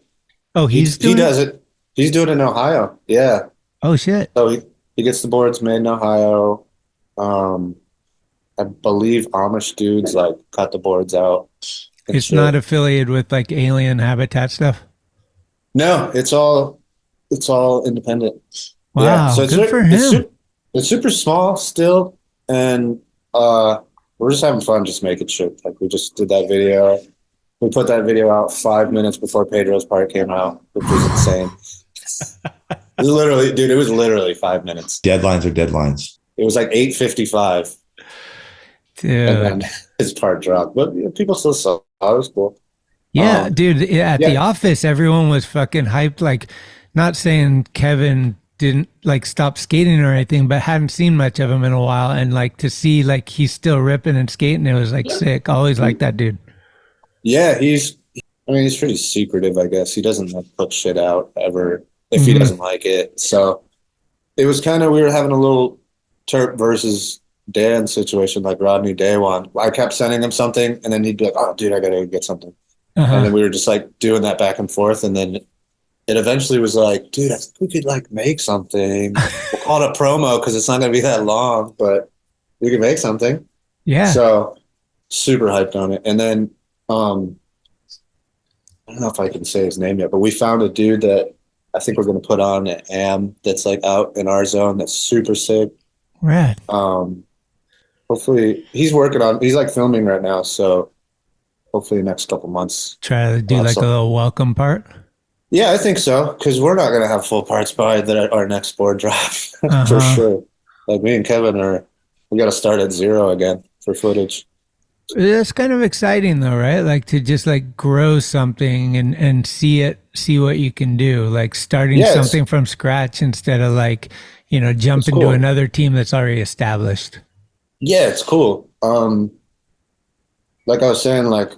Oh, he does it. He's doing it in Ohio. Yeah. Oh shit. So he gets the boards made in Ohio. I believe Amish dudes like cut the boards out. It's not affiliated with like alien habitat stuff? No, it's all independent. Wow, yeah, so good for him. It's super small still, and we're just having fun just making shit. Like we just did that video. We put that video out 5 minutes before Pedro's part came out, which was insane. It was literally 5 minutes. Deadlines are deadlines. It was like 8:55. Dude. And then his part dropped. But people still saw it. It was cool. Yeah, dude, at the office, everyone was fucking hyped. Like, not saying Kevin didn't like stop skating or anything, but hadn't seen much of him in a while. And like to see like he's still ripping and skating, it was like sick. Always like that dude. Yeah, he's pretty secretive, I guess. He doesn't like put shit out ever if he doesn't like it. So it was kind of, we were having a little Terp versus Dan situation, like Rodney Day one. I kept sending him something and then he'd be like, oh dude, I gotta get something. And then we were just like doing that back and forth. And then it eventually was like, dude, I think we could like make something. We'll call it a promo because it's not gonna be that long, but we can make something. Yeah. So super hyped on it. And then I don't know if I can say his name yet, but we found a dude that I think we're going to put on an AM that's like out in our zone that's super sick. Rad. Hopefully he's like filming right now. So hopefully the next couple months. Try to do like a little welcome part. Yeah, I think so. Cause we're not going to have full parts by our next board drop for sure. Like me and Kevin we got to start at zero again for footage. That's kind of exciting though, right? Like to just like grow something and see what you can do, like starting something from scratch instead of like, you know, jump into another team that's already established. Yeah, it's cool. Like I was saying, like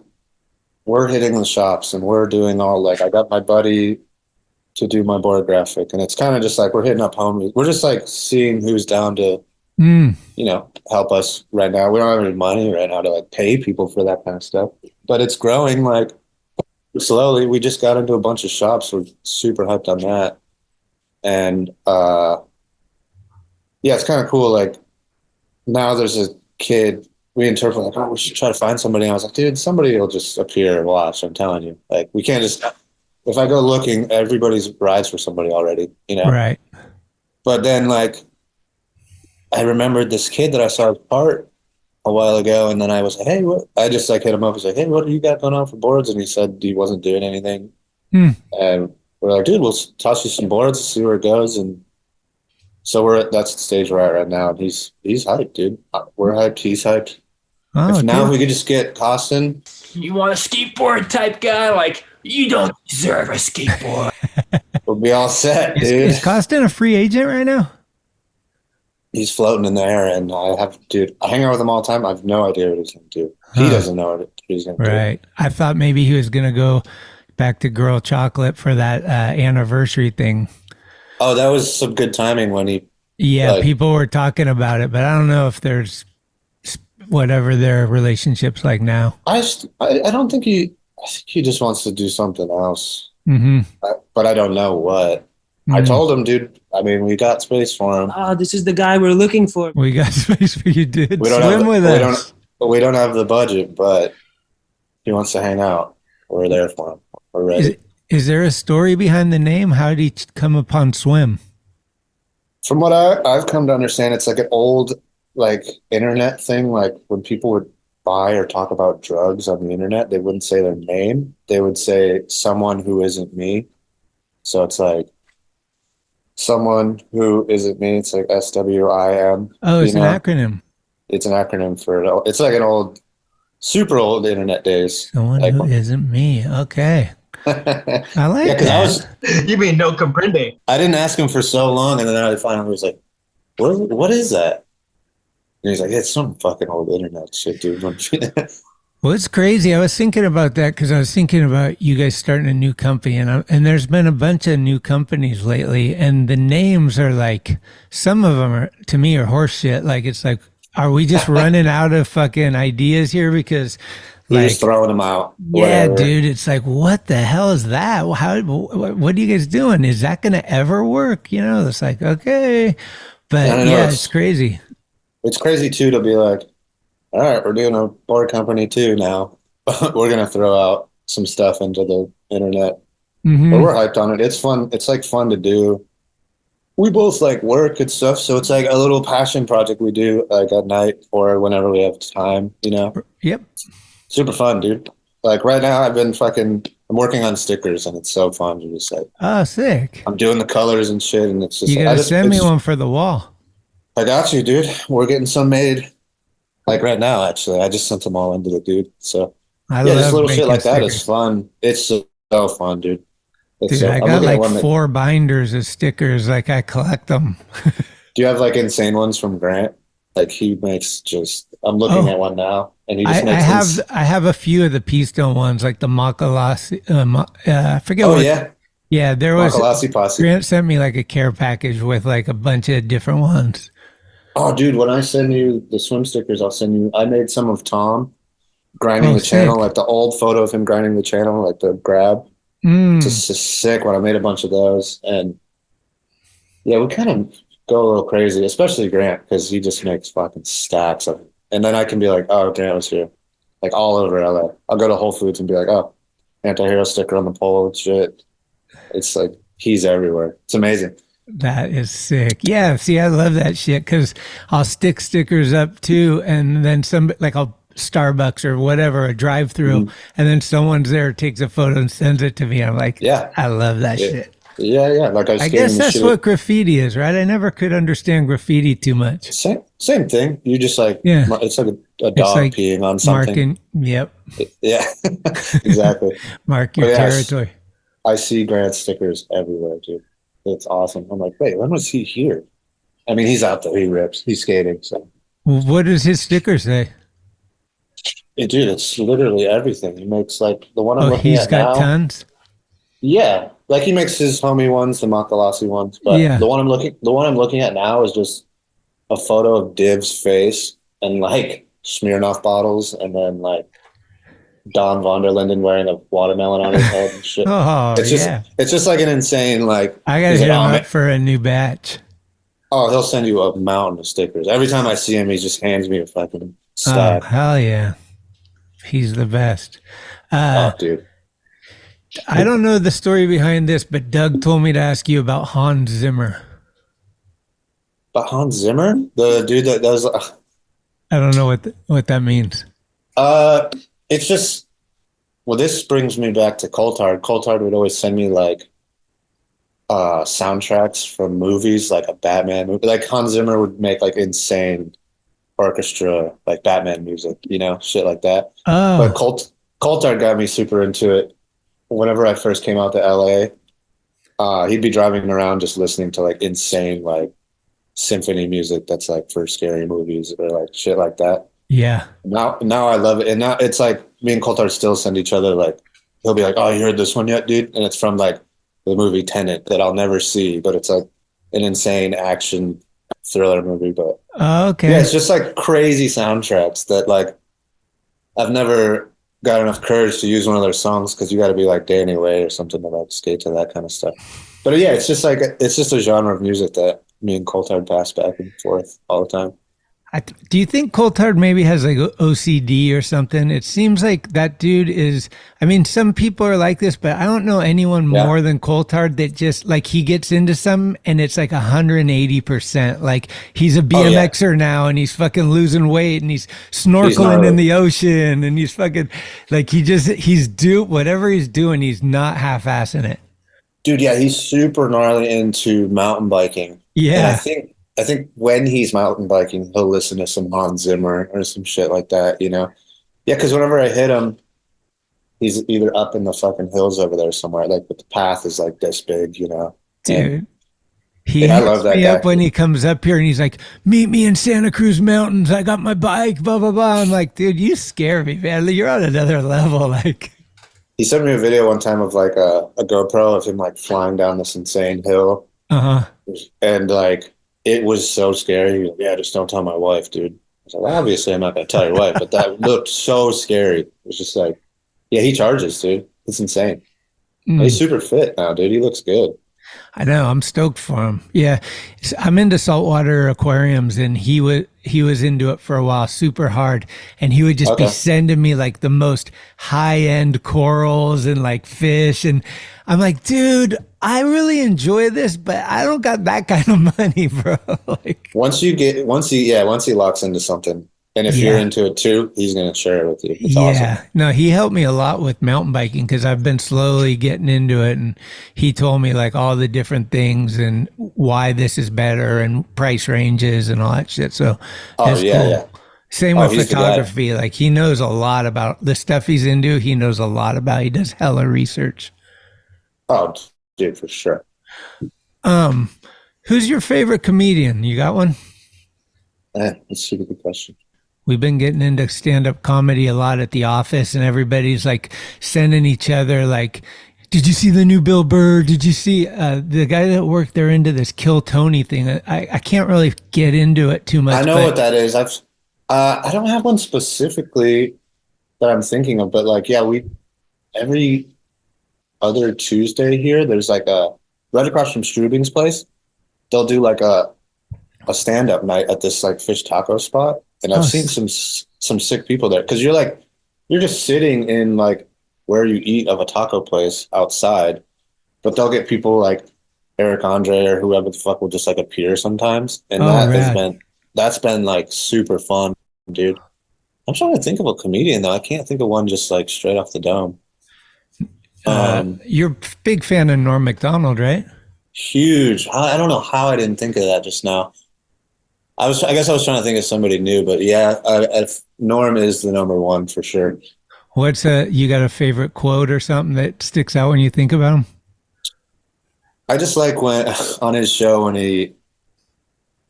we're hitting the shops and we're doing all like, I got my buddy to do my board graphic and it's kind of just like, we're hitting up homies. We're just like seeing who's down to, you know, help us right now. We don't have any money right now to like pay people for that kind of stuff, but it's growing like slowly. We just got into a bunch of shops. We're super hyped on that. And yeah, it's kind of cool. Like now there's a kid, we interpret like, oh, we should try to find somebody. And I was like, dude, somebody will just appear and watch. I'm telling you, like we can't just, if I go looking, everybody's rides for somebody already, you know? Right. But then like, I remembered this kid that I saw his part a while ago, and then I was like, hey, what? I just like hit him up. I was like, hey, what do you got going on for boards? And he said he wasn't doing anything. And we're like, dude, we'll toss you some boards, see where it goes. And so that's the stage we're at right now. And he's hyped, dude. We're hyped. He's hyped. Oh, if we could just get Costin you want a skateboard type guy? Like, you don't deserve a skateboard. We'll be all set, dude. Is Costin a free agent right now? He's floating in the air, and I hang out with him all the time. I have no idea what he's going to do. He doesn't know what he's going to do. Right. I thought maybe he was going to go back to Girl Chocolate for that anniversary thing. Oh, that was some good timing when he... Yeah, people were talking about it, but I don't know if there's whatever their relationship's like now. I don't think I think he just wants to do something else. Mm-hmm. But I don't know what. I told him, dude, I mean, we got space for him. Oh, this is the guy we're looking for. We got space for you, dude. We don't Swim with us. We don't have the budget, but he wants to hang out. We're there for him. We're ready. Is there a story behind the name? How did he come upon Swim? From what I've come to understand, it's like an old internet thing. Like when people would buy or talk about drugs on the internet, they wouldn't say their name. They would say someone who isn't me. So it's like someone who isn't me. It's like SWIM. Oh, it's an acronym. It's an acronym for it's like an old, super old internet days. Someone who isn't me. Okay. I like that. You mean no comprende? I didn't ask him for so long, and then I finally was like, "What is that?" And he's like, "It's some fucking old internet shit, dude." Well, it's crazy. I was thinking about that because I was thinking about you guys starting a new company, and there's been a bunch of new companies lately, and the names are like, some of them are, to me, are horse shit. Like, it's like, are we just running out of fucking ideas here? Because you're just throwing them out. Yeah, dude. It's like, what the hell is that? What are you guys doing? Is that going to ever work? You know, it's like, okay. But yeah, it's crazy. It's crazy too to be like, all right, we're doing a board company too now. We're going to throw out some stuff into the internet. Mm-hmm. But we're hyped on it. It's fun. It's like fun to do. We both like work and stuff. So it's like a little passion project we do like at night or whenever we have time, you know? Yep. Super fun, dude. Like right now I'm working on stickers and it's so fun to just like, oh, sick. I'm doing the colors and shit. And it's just, you gotta send me one for the wall. I got you, dude. We're getting some made like right now, actually. I just sent them all into the dude. So just little shit like that is fun. It's so fun, dude. Dude, I got like 4 binders of stickers. Like I collect them. Do you have like insane ones from Grant? Like he makes I'm looking at one now and he just makes I have a few of the P-Stone ones, like the Makalasi. I forget Yeah, there was Makalasi Posse. Grant sent me like a care package with like a bunch of different ones. Oh, dude, when I send you the swim stickers, I made some of Tom grinding the channel, like the old photo of him grinding the channel, like the grab. Just a sick one. I made a bunch of those. And yeah, we kind of go a little crazy, especially Grant, because he just makes fucking stacks of it. And then I can be like, oh, Grant was here. Like all over LA. I'll go to Whole Foods and be like, oh, anti-hero sticker on the pole and shit. It's like, he's everywhere. It's amazing. That is sick. Yeah, see, I love that shit because I'll stick stickers up too, and then I'll Starbucks or whatever, a drive-through, and then someone's there, takes a photo and sends it to me. I'm like, yeah, I love that shit. Yeah. Like I guess that's what graffiti is, right? I never could understand graffiti too much. Same thing. You just like, it's like a dog like peeing on something. Yep. Yeah, exactly. Mark your territory. I see Grant stickers everywhere, dude. It's awesome. I'm like, wait, when was he here? I mean, he's out there. He rips. He's skating. So, what does his sticker say? Dude, it's literally everything. He makes like the one I'm looking at now. He's got tons. Yeah, like he makes his homie ones, the Makalasi ones. But the one I'm looking at now is just a photo of Div's face and like Smirnoff bottles, and then like Don von der Linden wearing a watermelon on his head and shit. It's just like an insane like. I gotta hit him up for a new batch. Oh, he'll send you a mountain of stickers. Every time I see him, he just hands me a fucking stack. Oh, hell yeah. He's the best. Dude. I don't know the story behind this, but Doug told me to ask you about Hans Zimmer. But Hans Zimmer? The dude that does... I don't know what that means. It's just... Well, this brings me back to Coulthard. Coulthard would always send me like soundtracks from movies, like a Batman movie. Like Hans Zimmer would make like insane orchestra, like Batman music, you know, shit like that. Oh. Coulthard got me super into it. Whenever I first came out to LA, he'd be driving around just listening to like insane like symphony music that's like for scary movies or like shit like that. Yeah. Now I love it. And now it's like me and Coulthard still send each other like, he'll be like, "Oh, you heard this one yet, dude?" And it's from like the movie Tenet that I'll never see, but it's like an insane action thriller movie. But okay. yeah, it's just like crazy soundtracks that like I've never got enough courage to use one of their songs because you got to be like Danny Way or something to like skate to that kind of stuff. But yeah, it's just a genre of music that me and Coulthard pass back and forth all the time. Do you think Coulthard maybe has like OCD or something? It seems like that dude is, I mean, some people are like this, but I don't know anyone more than Coulthard that just like he gets into something and it's like 180%. Like he's a BMXer now and he's fucking losing weight and he's snorkeling in the ocean and he's fucking like he's whatever he's doing, he's not half-assing it. Dude, yeah, he's super gnarly into mountain biking. Yeah. And I think when he's mountain biking, he'll listen to some Hans Zimmer or some shit like that, you know? Yeah, because whenever I hit him, he's either up in the fucking hills over there somewhere, like, but the path is like this big, you know? Dude. I love that me guy. Up when he comes up here and he's like, "Meet me in Santa Cruz Mountains. I got my bike, blah, blah, blah." I'm like, dude, you scare me, man. You're on another level. Like, he sent me a video one time of like a GoPro of him like flying down this insane hill. And like, it was so scary. Yeah, just don't tell my wife, dude. I was like, well, obviously I'm not going to tell your wife, but that looked so scary. It was just like, yeah, he charges, dude. It's insane. He's super fit now, dude. He looks good. I know. I'm stoked for him. Yeah. I'm into saltwater aquariums and he was into it for a while, super hard. And he would just be sending me like the most high end corals and like fish. And I'm like, dude, I really enjoy this, but I don't got that kind of money, bro. Like once he locks into something, and if you're into it too, he's going to share it with you. It's awesome. No, he helped me a lot with mountain biking because I've been slowly getting into it, and he told me like all the different things and why this is better and price ranges and all that shit. So that's cool. Yeah. Same with photography. Like he knows a lot about the stuff he's into. He knows a lot about. He does hella research. Oh, dude, for sure. Who's your favorite comedian? You got one? That's a super good question. We've been getting into stand-up comedy a lot at the office, and everybody's like sending each other like, "Did you see the new Bill Burr? Did you see the guy that worked there into this Kill Tony thing?" I can't really get into it too much. I know what that is. I don't have one specifically that I'm thinking of, but like, yeah, every other Tuesday here, there's like right across from Strubing's place, they'll do like a stand-up night at this like fish taco spot. And I've seen some sick people there because you're just sitting in like where you eat of a taco place outside, but they'll get people like Eric Andre or whoever the fuck will just like appear sometimes, and that's been like super fun, dude. I'm trying to think of a comedian though. I can't think of one just like straight off the dome. You're a big fan of Norm McDonald, right? Huge. I don't know how I didn't think of that just now. I guess I was trying to think of somebody new, but yeah, Norm is the number one for sure. You got a favorite quote or something that sticks out when you think about him? I just like when on his show when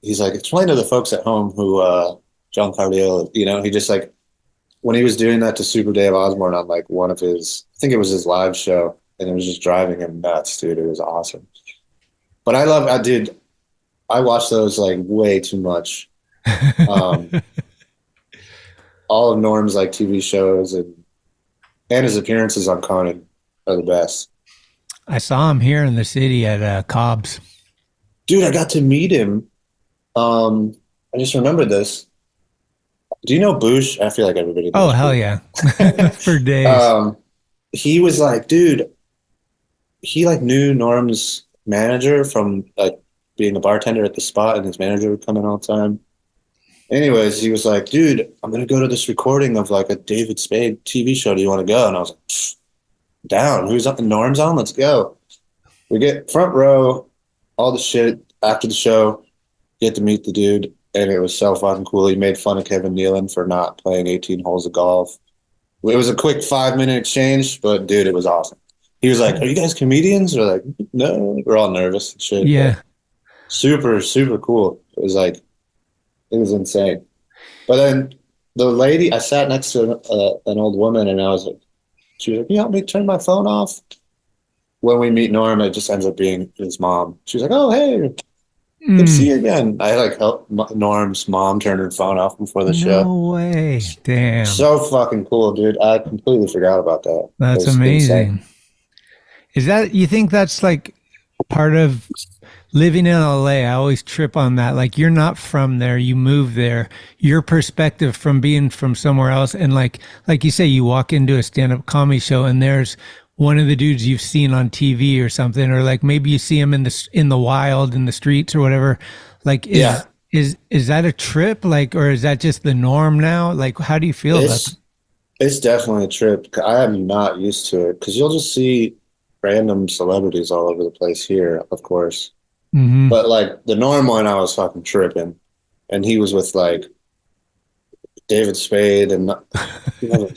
he's like, explain to the folks at home who John Cardiel, you know, he just like when he was doing that to Super Dave Osborne on like one of his, I think it was his live show, and it was just driving him nuts, dude. It was awesome. But I watch those like way too much. All of Norm's like TV shows and his appearances on Conan are the best. I saw him here in the city at Cobb's. Dude, I got to meet him. I just remembered this. Do you know Boosh? I feel like everybody knows. Oh, hell yeah. For days. He was like, dude, he like knew Norm's manager from like being a bartender at the spot, and his manager would come in all the time. Anyways, he was like, dude, I'm going to go to this recording of like a David Spade TV show. Do you want to go? And I was like, down. Who's up? Norm's on? Let's go. We get front row, all the shit after the show, get to meet the dude. And it was so fucking cool. He made fun of Kevin Nealon for not playing 18 holes of golf. It was a quick 5-minute exchange, but dude, it was awesome. He was like, "Are you guys comedians?" We're like, "No." We're all nervous and shit. Yeah. Super, super cool. It was like, it was insane. But then the lady, I sat next to an old woman, and I was like, she was like, "You help me turn my phone off?" When we meet Norm, it just ends up being his mom. She's like, "Oh, hey, good to see you again." I like helped Norm's mom turn her phone off before the show. No way. Damn. So fucking cool, dude. I completely forgot about that. That's amazing. Is that, you think that's like part of living in LA? I always trip on that. Like, you're not from there, you move there. Your perspective from being from somewhere else, and like you say, you walk into a stand-up comedy show and there's one of the dudes you've seen on TV or something, or like maybe you see him in the wild, in the streets or whatever. Like, is that a trip? Like, or is that just the norm now? Like, how do you feel about that? It's definitely a trip. I am not used to it because you'll just see random celebrities all over the place here, of course. Mm-hmm. But like the Norm one, I was fucking tripping, and he was with like David Spade and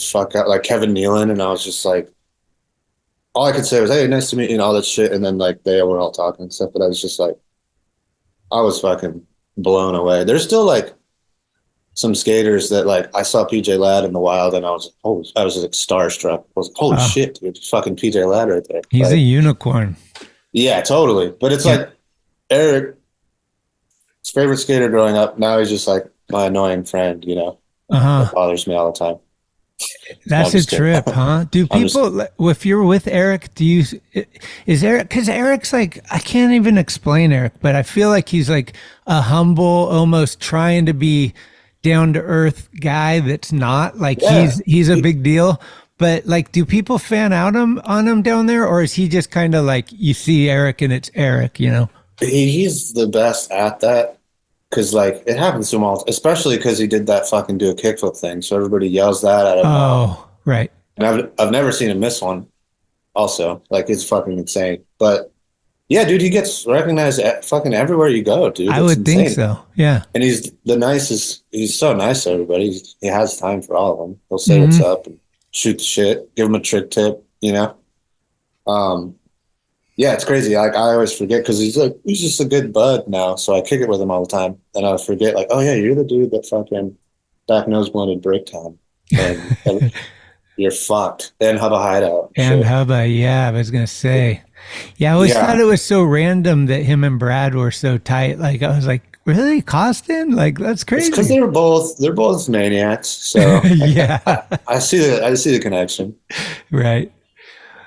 fuck out like Kevin Nealon, and I was just like, all I could say was, "Hey, nice to meet you," and all that shit. And then like they were all talking and stuff, but I was just like, I was fucking blown away. There's still like some skaters that like I saw PJ Ladd in the wild, and I was like starstruck. I was like, holy shit, dude, fucking PJ Ladd right there. He's like, a unicorn. Yeah, totally. But it's like Eric, his favorite skater growing up. Now he's just like my annoying friend, you know. That bothers me all the time. That's a trip, huh? Do people, if you're with Eric, is Eric, because Eric's like, I can't even explain Eric, but I feel like he's like a humble, almost trying to be down to earth guy that's not like, he's a big deal. But like, do people fan out on him down there, or is he just kind of like, you see Eric and it's Eric, you know? He's the best at that. Because, like, it happens to him all, especially because he did that fucking do a kickflip thing. So everybody yells that at him. Oh, right. And I've never seen him miss one, also. Like, it's fucking insane. But, yeah, dude, he gets recognized fucking everywhere you go, dude. I would think so, yeah. And he's the nicest. He's so nice to everybody. He has time for all of them. He'll say what's up and shoot the shit, give him a trick tip, you know? Yeah, it's crazy. Like, I always forget because he's just a good bud now. So I kick it with him all the time, and I forget, like, oh yeah, you're the dude that fucking back nose blended Bricktown, and you're fucked. And Hubba Hideout. And Hubba, yeah, I was gonna say, yeah, I always thought it was so random that him and Brad were so tight. Like, I was like, really, Costin? Like, that's crazy. Because they're both maniacs. So yeah, I see the connection. Right.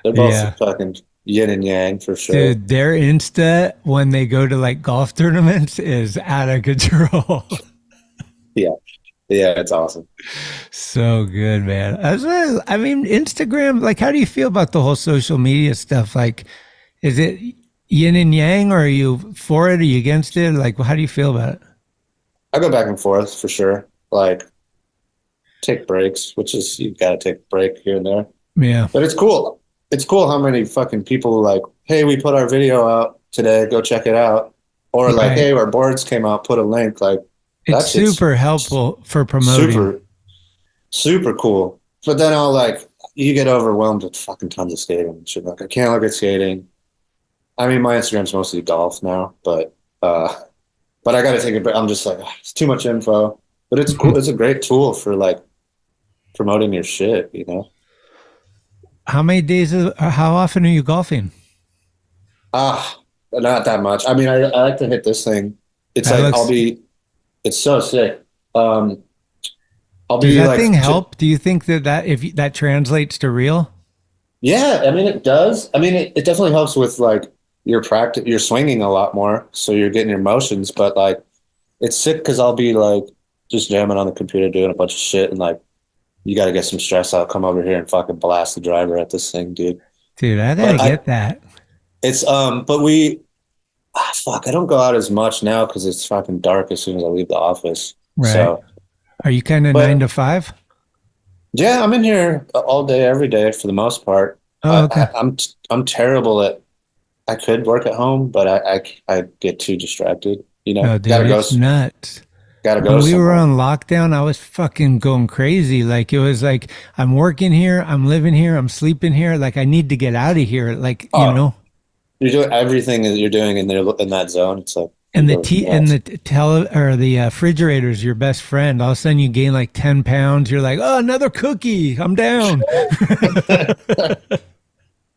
They're both fucking yin and yang for sure. Dude, their Insta when they go to like golf tournaments is out of control. Yeah, it's awesome. So good, man. I mean, Instagram, like, how do you feel about the whole social media stuff? Like, is it yin and yang, or are you for it? Are you against it? Like, how do you feel about it? I go back and forth for sure. Like, take breaks, which is, you gotta take a break here and there. Yeah. But it's cool. It's cool how many fucking people are like, hey, we put our video out today, go check it out. Or like, hey, our boards came out, put a link. Like, it's super helpful for promoting. Super cool. But then you get overwhelmed with fucking tons of skating and shit. Like, I can't look at skating. I mean, my Instagram's mostly golf now, but I got to take a break. I'm just like, it's too much info. But it's cool. It's a great tool for like promoting your shit, you know? How many days, how often are you golfing? Not that much. I mean, I like to hit this thing. It's it's so sick. Does that thing help? Do you think that if that translates to real? Yeah, I mean, it does. I mean, it definitely helps with like your practice. You're swinging a lot more, so you're getting your motions. But like, it's sick because I'll be like just jamming on the computer doing a bunch of shit, and like, you got to get some stress out. Come over here and fucking blast the driver at this thing, dude. Dude, I gotta get that. It's but I don't go out as much now because it's fucking dark as soon as I leave the office. Right. So, are you kind of 9 to 5? Yeah, I'm in here all day, every day for the most part. Oh, okay. I'm terrible at. I could work at home, but I get too distracted. You know, oh, dude, it's nuts. Gotta go When we were somewhere. on lockdown, I was fucking going crazy. Like, it was like, I'm working here, I'm living here, I'm sleeping here. Like, I need to get out of here. Like, you know. You're doing everything that you're doing in there in that zone. It's like, And the refrigerator's your best friend. All of a sudden, you gain like 10 pounds. You're like, oh, another cookie. I'm down.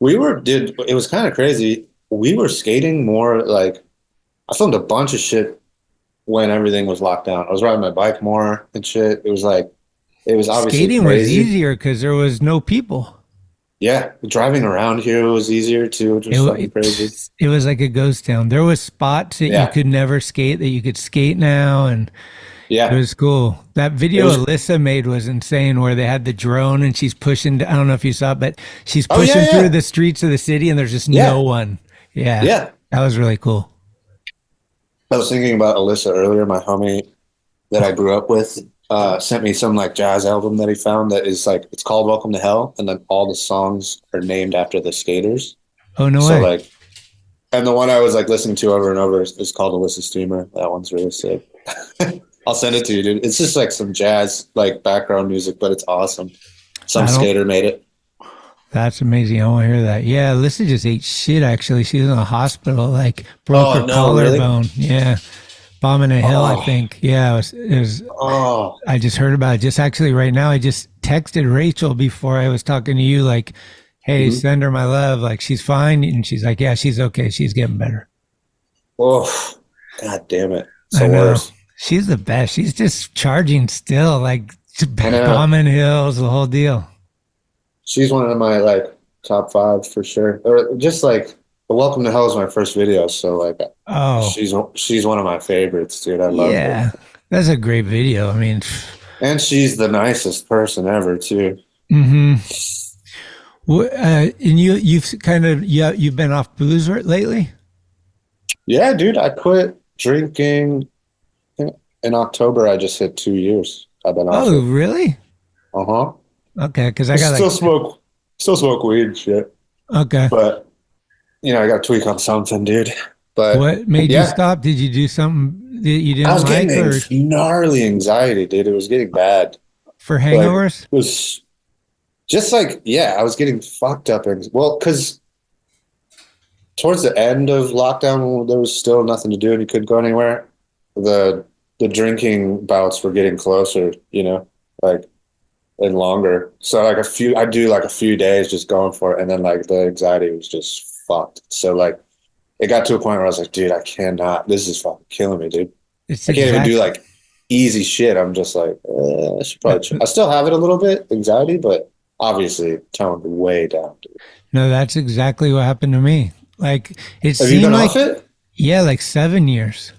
it was kind of crazy. We were skating more. Like, I filmed a bunch of shit when everything was locked down. I was riding my bike more and shit. It was obviously Skating crazy. was easier because there was no people. Yeah, driving around here was easier too, which was fucking crazy. It was like a ghost town. There was spots that you could never skate that you could skate now, and it was cool. That video Elissa made was insane, where they had the drone and she's pushing. I don't know if you saw it, but she's pushing through the streets of the city, and there's just no one. Yeah, that was really cool. I was thinking about Elissa earlier. My homie that I grew up with sent me some like jazz album that he found that is like, it's called Welcome to Hell, and then all the songs are named after the skaters. Oh, no way. So like, and the one I was like listening to over and over is called Elissa Steamer. That one's really sick. I'll send it to you, dude. It's just like some jazz like background music, but it's awesome. Some skater made it. That's amazing. I want to hear that. Yeah, Elissa just ate shit, actually. She's in a hospital, like broke her collarbone. Really? Yeah. Bombing a hill, I think. Yeah, it was I just heard about it. Just actually right now, I just texted Rachel before I was talking to you, like, hey, send her my love. Like, she's fine. And she's like, yeah, she's okay. She's getting better. Oh, God damn it. So worse. She's the best. She's just charging still, like bombing hills, the whole deal. She's one of my like top 5 for sure. Or just like, Welcome to Hell is my first video, so like, she's one of my favorites, dude. I love her. Yeah, that's a great video. I mean, and she's the nicest person ever too. Mm-hmm. Well, and you've been off booze lately? Yeah, dude. I quit drinking in October. I just hit 2 years. I've been off. Oh, really? Okay, because I got still smoke weed and shit. Okay, but you know, I got to tweak on something, dude. But what made you stop? Did you do something that you didn't like? I was getting gnarly anxiety, dude. It was getting bad. For hangovers? Like, it was just like, I was getting fucked up. Because towards the end of lockdown, there was still nothing to do and you couldn't go anywhere. The drinking bouts were getting closer, you know, like, and longer. So like I'd do like a few days just going for it, and then like the anxiety was just fucked. So like it got to a point where I was like, dude, I cannot. This is fucking killing me, dude. I can't even do like easy shit. I'm just like, I should probably. I still have it a little bit, anxiety, but obviously toned way down, dude. No, that's exactly what happened to me. Like it Have seemed you been like off it? Yeah, like 7 years.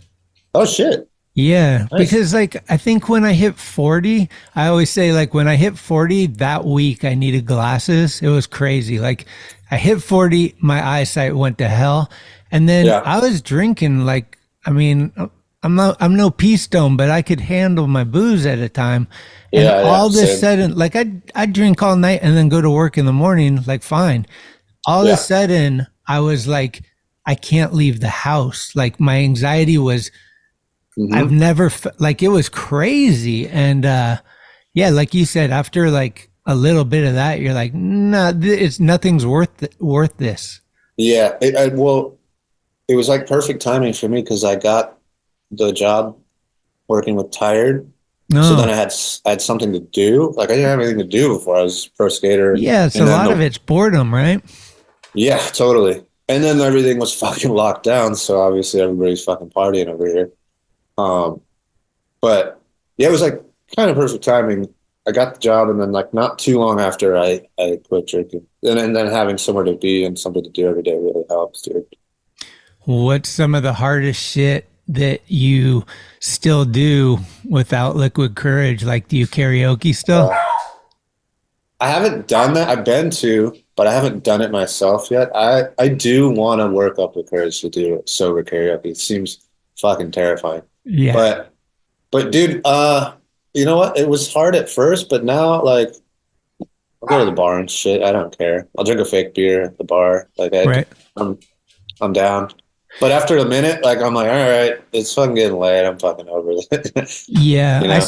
Oh shit. Yeah, nice. Because like I think when I hit 40, I always say like when I hit 40 that week I needed glasses. It was crazy. Like I hit 40, my eyesight went to hell, and then I was drinking like, I mean, I'm no pea stone, but I could handle my booze at a time. And all of a sudden, like I'd drink all night and then go to work in the morning, like fine. All of a sudden, I was like, I can't leave the house. Like my anxiety was. I've never like it was crazy, and like you said, after like a little bit of that, you're like, nah, nothing's worth this. Yeah, it was like perfect timing for me because I got the job working with Tired, so then I had something to do. Like I didn't have anything to do before. I was a pro skater. Yeah, so a lot of it's boredom, right? Yeah, totally. And then everything was fucking locked down, so obviously everybody's fucking partying over here. But yeah, it was like kind of perfect timing. I got the job, and then like not too long after I quit drinking, and then having somewhere to be and something to do every day really helps, dude. What's some of the hardest shit that you still do without liquid courage? Like, do you karaoke still? I haven't done that. I've been to, but I haven't done it myself yet. I do want to work up the courage to do sober karaoke. It seems fucking terrifying. Yeah. But dude, you know what? It was hard at first, but now like I'll go to the bar and shit. I don't care. I'll drink a fake beer at the bar. Like I'm down. But after a minute, like I'm like, all right, it's fucking getting late. I'm fucking over it. Yeah, You know? I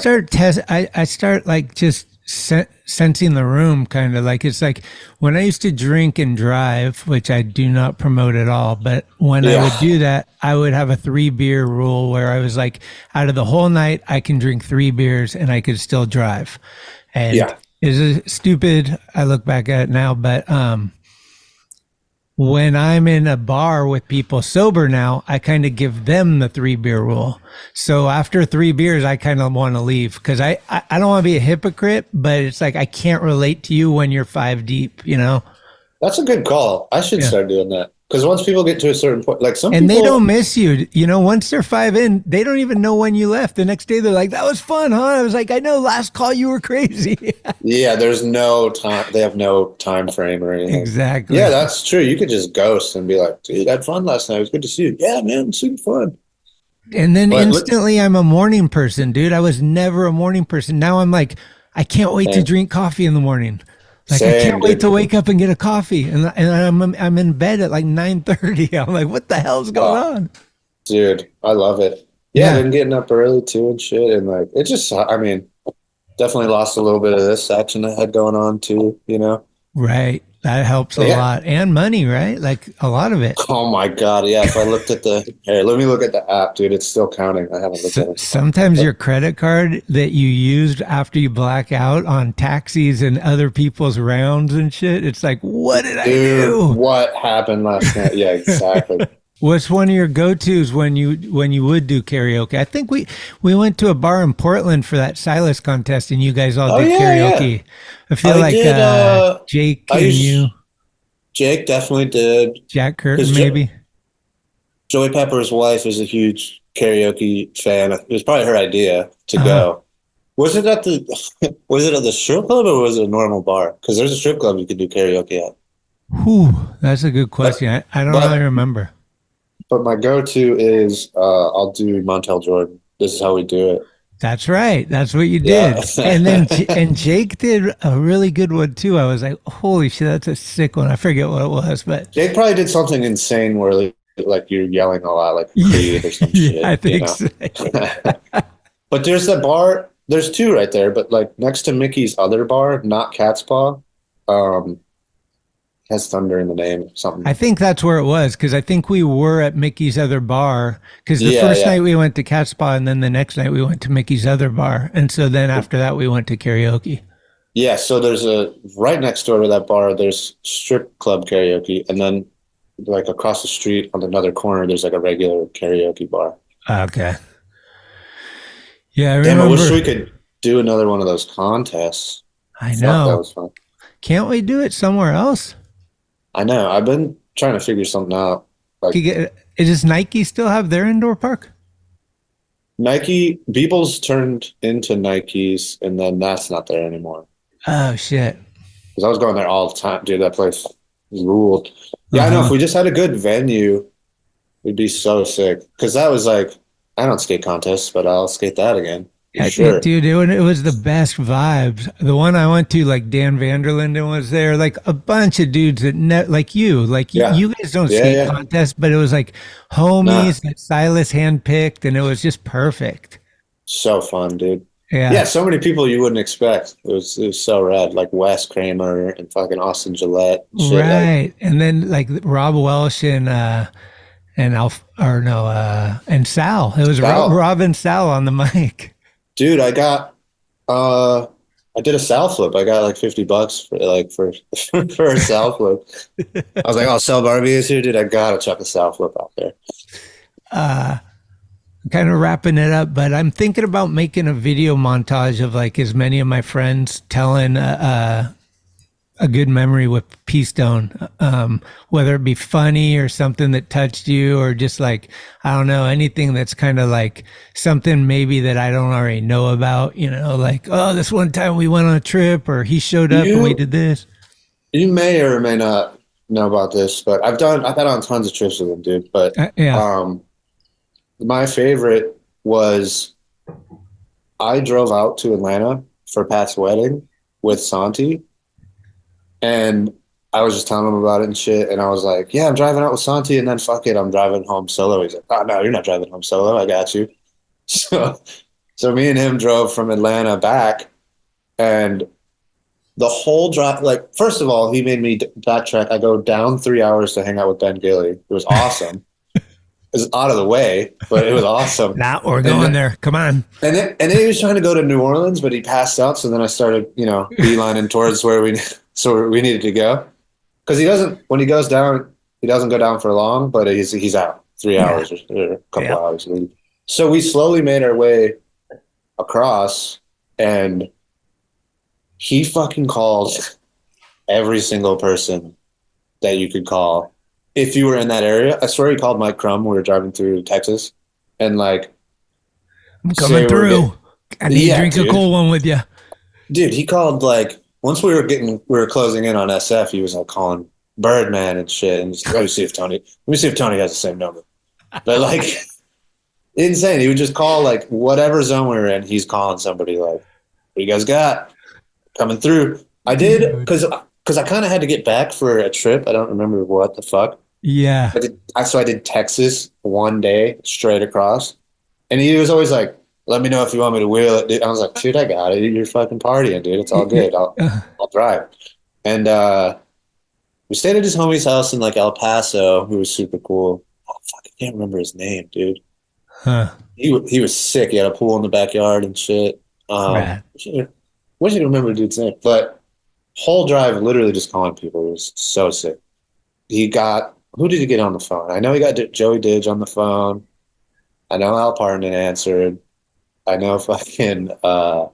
start like just sensing the room, kind of like it's like when I used to drink and drive, which I do not promote at all. But when I would do that, I would have a 3 beer rule where I was like, out of the whole night, I can drink 3 beers and I could still drive. And it's stupid. I look back at it now, but when I'm in a bar with people sober now, I kind of give them the 3 beer rule. So after 3 beers, I kind of want to leave because I don't want to be a hypocrite, but it's like I can't relate to you when you're 5 deep, you know? That's a good call. I should start doing that. Because once people get to a certain point, like some and people... they don't miss you. You know, once they're 5 in, they don't even know when you left. The next day, they're like, that was fun, huh? I was like, I know, last call you were crazy. Yeah, there's no time. They have no time frame or anything. Exactly. Yeah, that's true. You could just ghost and be like, dude, I had fun last night. It was good to see you. Yeah, man, super fun. And then instantly I'm a morning person, dude. I was never a morning person. Now I'm like, I can't wait to drink coffee in the morning. Like I can't wait to wake up and get a coffee, and I'm in bed at like 9:30. I'm like, what the hell's going on? Dude, I love it. Yeah, I've been getting up early too and shit, and like it just, I mean, definitely lost a little bit of this action I had going on too, you know. Right, that helps a lot, and money, right? Like a lot of it. Oh my god, yeah. If I looked at let me look at the app, dude. It's still counting. I haven't looked at it. Sometimes your credit card that you used after you black out on taxis and other people's rounds and shit, it's like, what did I do? What happened last night? Yeah, exactly. What's one of your go-tos when you would do karaoke? I think we went to a bar in Portland for that Silas contest, and you guys all did karaoke. Yeah. I feel Jake and you. Jake definitely did. Jack Curtin, maybe. Joey Pepper's wife is a huge karaoke fan. It was probably her idea to go. Was it at the strip club or was it a normal bar? Because there's a strip club you could do karaoke at. Whew, that's a good question. I don't really remember. But my go-to is I'll do Montel Jordan. This is how we do it. That's right. That's what you did. And then Jake did a really good one too. I was like, holy shit, that's a sick one. I forget what it was, but Jake probably did something insane where like you're yelling a lot, like Creed or some shit. I think so. But there's that bar. There's 2 right there, but like next to Mickey's other bar, not Cat's Paw, has thunder in the name. Something. I think that's where it was because I think we were at Mickey's other bar because the first night we went to Cat Spa and then the next night we went to Mickey's other bar, and so then after that we went to karaoke. Yeah, so there's right next door to that bar. There's strip club karaoke, and then like across the street on another corner, there's like a regular karaoke bar. Okay. Yeah, I remember. Damn, I wish we could do another one of those contests. I know. That was fun. Can't we do it somewhere else? I know. I've been trying to figure something out. Like, does Nike still have their indoor park? Nike, Beebles turned into Nikes, and then that's not there anymore. Oh, shit. Because I was going there all the time. Dude, that place ruled. Yeah, I know. If we just had a good venue, it'd be so sick. Because that was like, I don't skate contests, but I'll skate that again. Sure. Dude, it was the best vibes. The one I went to, like Dan Vanderlinden was there, like a bunch of dudes that like you guys don't skate contests, but it was like homies that Silas handpicked, and it was just perfect. So fun, dude. Yeah, so many people you wouldn't expect. It was so rad, like Wes Kramer and fucking Austin Gillette. Shit, right, and then like Rob Welsh and Sal. It was Rob and Sal on the mic. Dude, I did a Sal flip. I got like $50 for a Sal flip. I was like, oh, Sal Barbie is here, dude. I gotta chuck a Sal flip out there. Kind of wrapping it up, but I'm thinking about making a video montage of like as many of my friends telling a good memory with P-Stone, whether it be funny or something that touched you or just like, I don't know, anything that's kind of like something maybe that I don't already know about, you know, like, oh, this one time we went on a trip or he showed up and we did this. You may or may not know about this, but I've been on tons of trips with him, dude. But my favorite was I drove out to Atlanta for Pat's wedding with Santi. And I was just telling him about it and shit, and I was like, yeah, I'm driving out with Santi, and then fuck it, I'm driving home solo. He's like, oh, no, you're not driving home solo. I got you. So me and him drove from Atlanta back, and the whole drive, like, first of all, he made me backtrack. I go down 3 hours to hang out with Ben Gilly. It was awesome. It was out of the way, but it was awesome. Now we're going there. Come on. And then he was trying to go to New Orleans, but he passed out. So then I started, beelining towards where we needed to go. Because when he goes down, he doesn't go down for long, but he's out 3 hours or a couple hours. So we slowly made our way across, and he fucking called every single person that you could call if you were in that area. I swear he called Mike Crum when we were driving through Texas, and like, I'm coming through. I need to drink a cold one with you. Dude, he called like once we were closing in on SF, he was like calling Birdman and shit, and just, let me see if Tony has the same number. But like, insane. He would just call like whatever zone we were in. He's calling somebody like, "What you guys got? Coming through." I did because I kind of had to get back for a trip. I don't remember what the fuck. Yeah. So I did Texas one day straight across, and he was always like, "Let me know if you want me to wheel it." Dude. I was like, "Dude, I got it. You're fucking partying, dude. It's all good. I'll drive." And we stayed at his homie's house in like El Paso, who was super cool. Oh fuck, I can't remember his name, dude. Huh. He was sick. He had a pool in the backyard and shit. Wish I could remember the dude's name, but whole drive literally just calling people. It was so sick. Who did he get on the phone? I know he got Joey Didge on the phone. I know Al Parton answered. I know fucking, I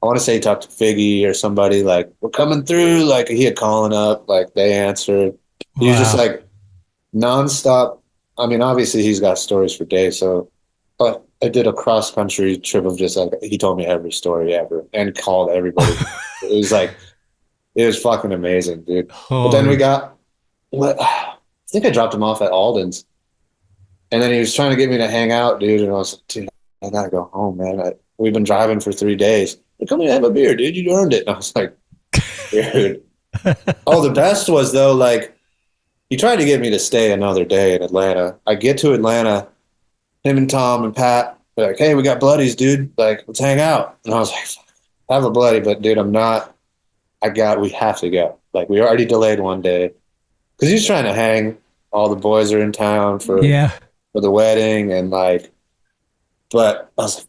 want to say he talked to Figgy or somebody, like, we're coming through. Like, he had calling up, like, they answered. He was just like nonstop. I mean, obviously he's got stories for days. So, but I did a cross country trip of just like, he told me every story ever and called everybody. It was fucking amazing, dude. But then I think I dropped him off at Alden's, and then he was trying to get me to hang out, dude. And I was like, dude, I gotta go home, man. We've been driving for 3 days. Come here, have a beer, dude. You earned it. And I was like, dude. Oh, the best was though, like, he tried to get me to stay another day in Atlanta. I get to Atlanta, him and Tom and Pat, they're like, hey, we got bloodies, dude. Like, let's hang out. And I was like, I have a bloody, but dude, we have to go. Like, we already delayed one day because he's trying to hang. All the boys are in town for the wedding, and like, but I was like,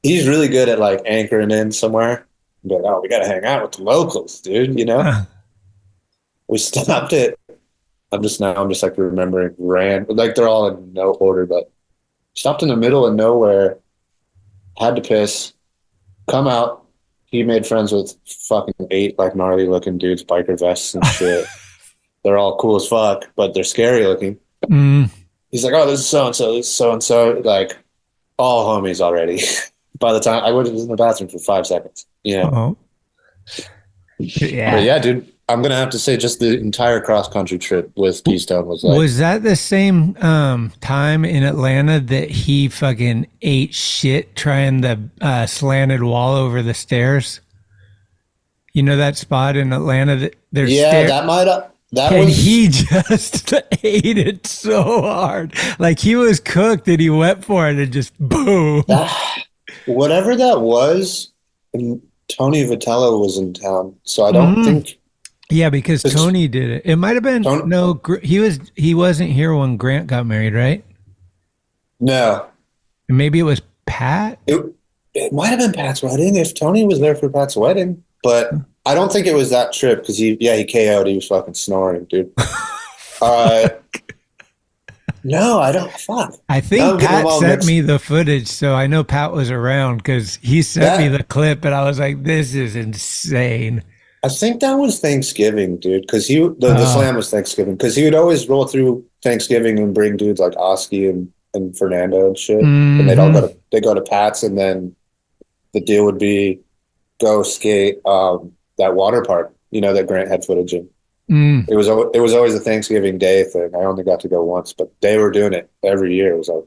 he's really good at like anchoring in somewhere. But oh, we gotta hang out with the locals, dude. We stopped at. I'm just like remembering like they're all in no order, but stopped in the middle of nowhere. Had to piss. Come out. He made friends with fucking 8 like gnarly looking dudes, biker vests and shit. They're all cool as fuck, but they're scary looking. Mm. He's like, oh, this is so-and-so, this is so-and-so. Like, all homies already. By the time I was in the bathroom for 5 seconds, Yeah. But yeah, dude, I'm going to have to say just the entire cross-country trip with Keystone was like. Was that the same time in Atlanta that he fucking ate shit trying the slanted wall over the stairs? You know that spot in Atlanta that there's stairs? That might have. He just ate it so hard. Like he was cooked and he went for it and just boom. Whatever that was, Tony Vitello was in town. So I don't think. Yeah, because Tony did it. It might have been he wasn't here when Grant got married, right? No. Maybe it was Pat? It might have been Pat's wedding if Tony was there for Pat's wedding, but I don't think it was that trip because he KO'd. He was fucking snoring, dude. No, I don't. Fuck. I think Pat sent me the footage, so I know Pat was around because he sent me the clip, and I was like, "This is insane." I think that was Thanksgiving, dude, because the slam was Thanksgiving because he would always roll through Thanksgiving and bring dudes like Oski and Fernando and shit, and they'd all go to Pat's, and then the deal would be go skate that water park, that Grant had footage in. It was always a Thanksgiving Day thing. I only got to go once, but they were doing it every year. It was like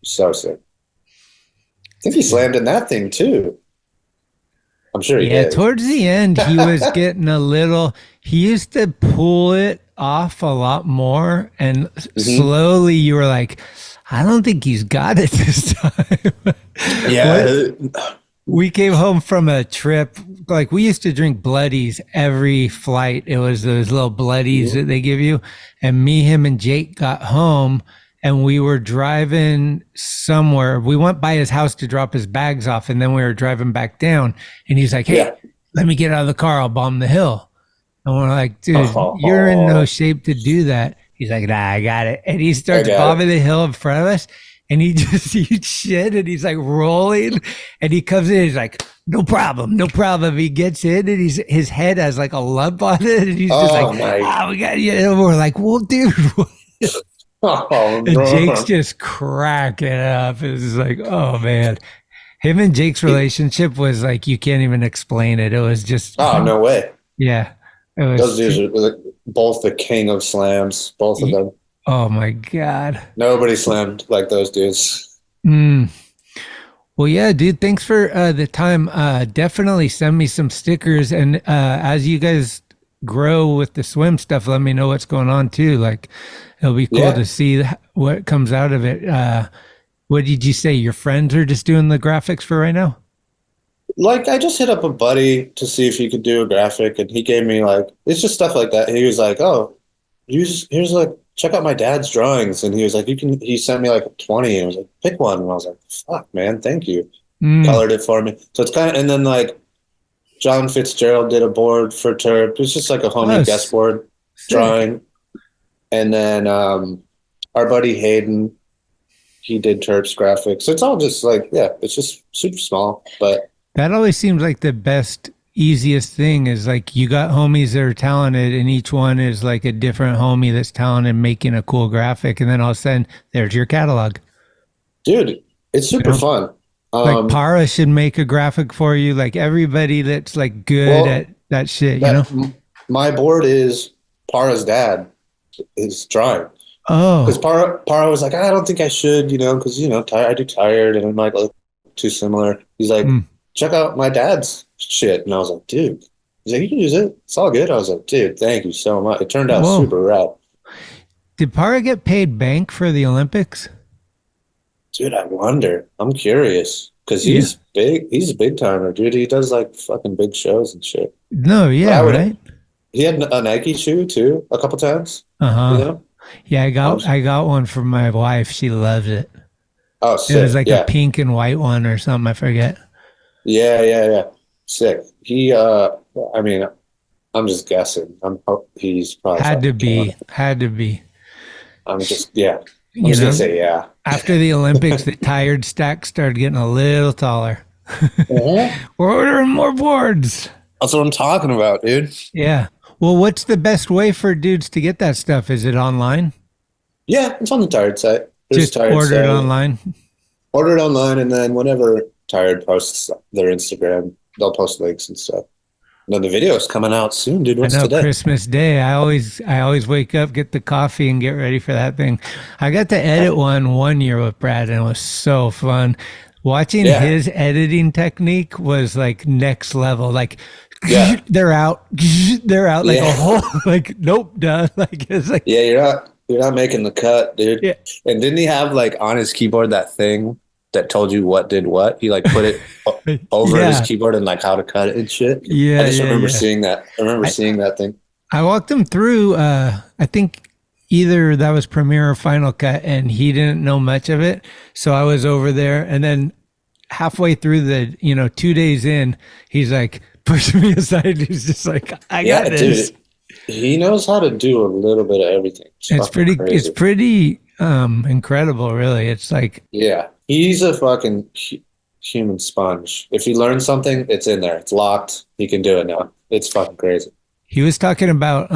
so sick. I think he slammed in that thing too. I'm sure he Yeah, did. towards the end, he was getting a little, he used to pull it off a lot more. And slowly you were like, I don't think he's got it this time. Yeah. We came home from a trip. Like, we used to drink bloodies every flight. It was those little bloodies that they give you. And me, him, and Jake got home, and we were driving somewhere. We went by his house to drop his bags off, and then we were driving back down. And he's like, hey, let me get out of the car. I'll bomb the hill. And we're like, dude, you're in no shape to do that. He's like, nah, I got it. And he starts bombing the hill in front of us. And he just eats shit, and he's like rolling, and he comes in, he's like, no problem. He gets in, and his head has like a lump on it, and he's just like, we got you. And we're like, well, dude. And Jake's just cracking up. It's like, oh man. Him and Jake's relationship was like, you can't even explain it. It was just, oh, no way. Yeah. Those dudes are like both the king of slams, both of them. Oh my God. Nobody slammed like those dudes. Well, yeah, dude, thanks for the time. Definitely send me some stickers. And as you guys grow with the swim stuff, let me know what's going on too. Like, it'll be cool to see what comes out of it. What did you say? Your friends are just doing the graphics for right now? Like, I just hit up a buddy to see if he could do a graphic, and he gave me like, it's just stuff like that. He was like, oh, here's like, check out my dad's drawings. And he was like, he sent me like 20, and I was like, pick one. And I was like, fuck, man, thank you. Colored it for me. So it's kind of, and then like John Fitzgerald did a board for Terp. It's just like a homie guest board drawing. And then our buddy Hayden, he did Terp's graphics. So it's all just like, it's just super small. But that always seems like the best, easiest thing is like, you got homies that are talented, and each one is like a different homie that's talented making a cool graphic, and then all of a sudden there's your catalog. Dude, it's super fun. Like Para should make a graphic for you. Like, everybody that's like good at that shit, you know? My board is Para's dad is drawing. Oh. Because Para was like, I don't think I should, because, I do tired, and it might look too similar. He's like, check out my dad's shit. And I was like, dude. He's like, you can use it. It's all good. I was like, dude, thank you so much. It turned out super rad. Did Para get paid bank for the Olympics? Dude, I wonder. I'm curious. Because he's big. He's a big timer, dude. He does like fucking big shows and shit. No, yeah, right? He had a Nike shoe too, a couple times. Yeah, I got one for my wife. She loves it. Oh, sick. It was like a pink and white one or something. I forget. Yeah. Sick. He, I mean, I'm just guessing. He's probably had to be. I'm just gonna say yeah. After the Olympics, the tired stack started getting a little taller. We're ordering more boards. That's what I'm talking about, dude. Yeah. Well, what's the best way for dudes to get that stuff? Is it online? Yeah, it's on the Tired site. Just order it online? Order it online, and then whenever Tired posts their Instagram, they'll post links and stuff. And then the video's coming out soon, dude. What's today? Christmas Day. I always wake up, get the coffee, and get ready for that thing. I got to edit one year with Brad, and it was so fun. Watching his editing technique was like next level. Like, they're out like a whole, like, nope, done. Like, it's like, you're not making the cut, dude. Yeah. And didn't he have like on his keyboard that thing that told you what did what? He like put it over his keyboard and like how to cut it and shit. Yeah. I just remember seeing that. I remember seeing that thing. I walked him through, I think either that was Premiere or Final Cut, and he didn't know much of it. So I was over there, and then halfway through the, 2 days in, he's like, push me aside. He's just like, I got this. Dude, he knows how to do a little bit of everything. It's pretty incredible, really. It's like, he's a fucking human sponge. If he learns something, it's in there. It's locked. He can do it now. It's fucking crazy. He was talking about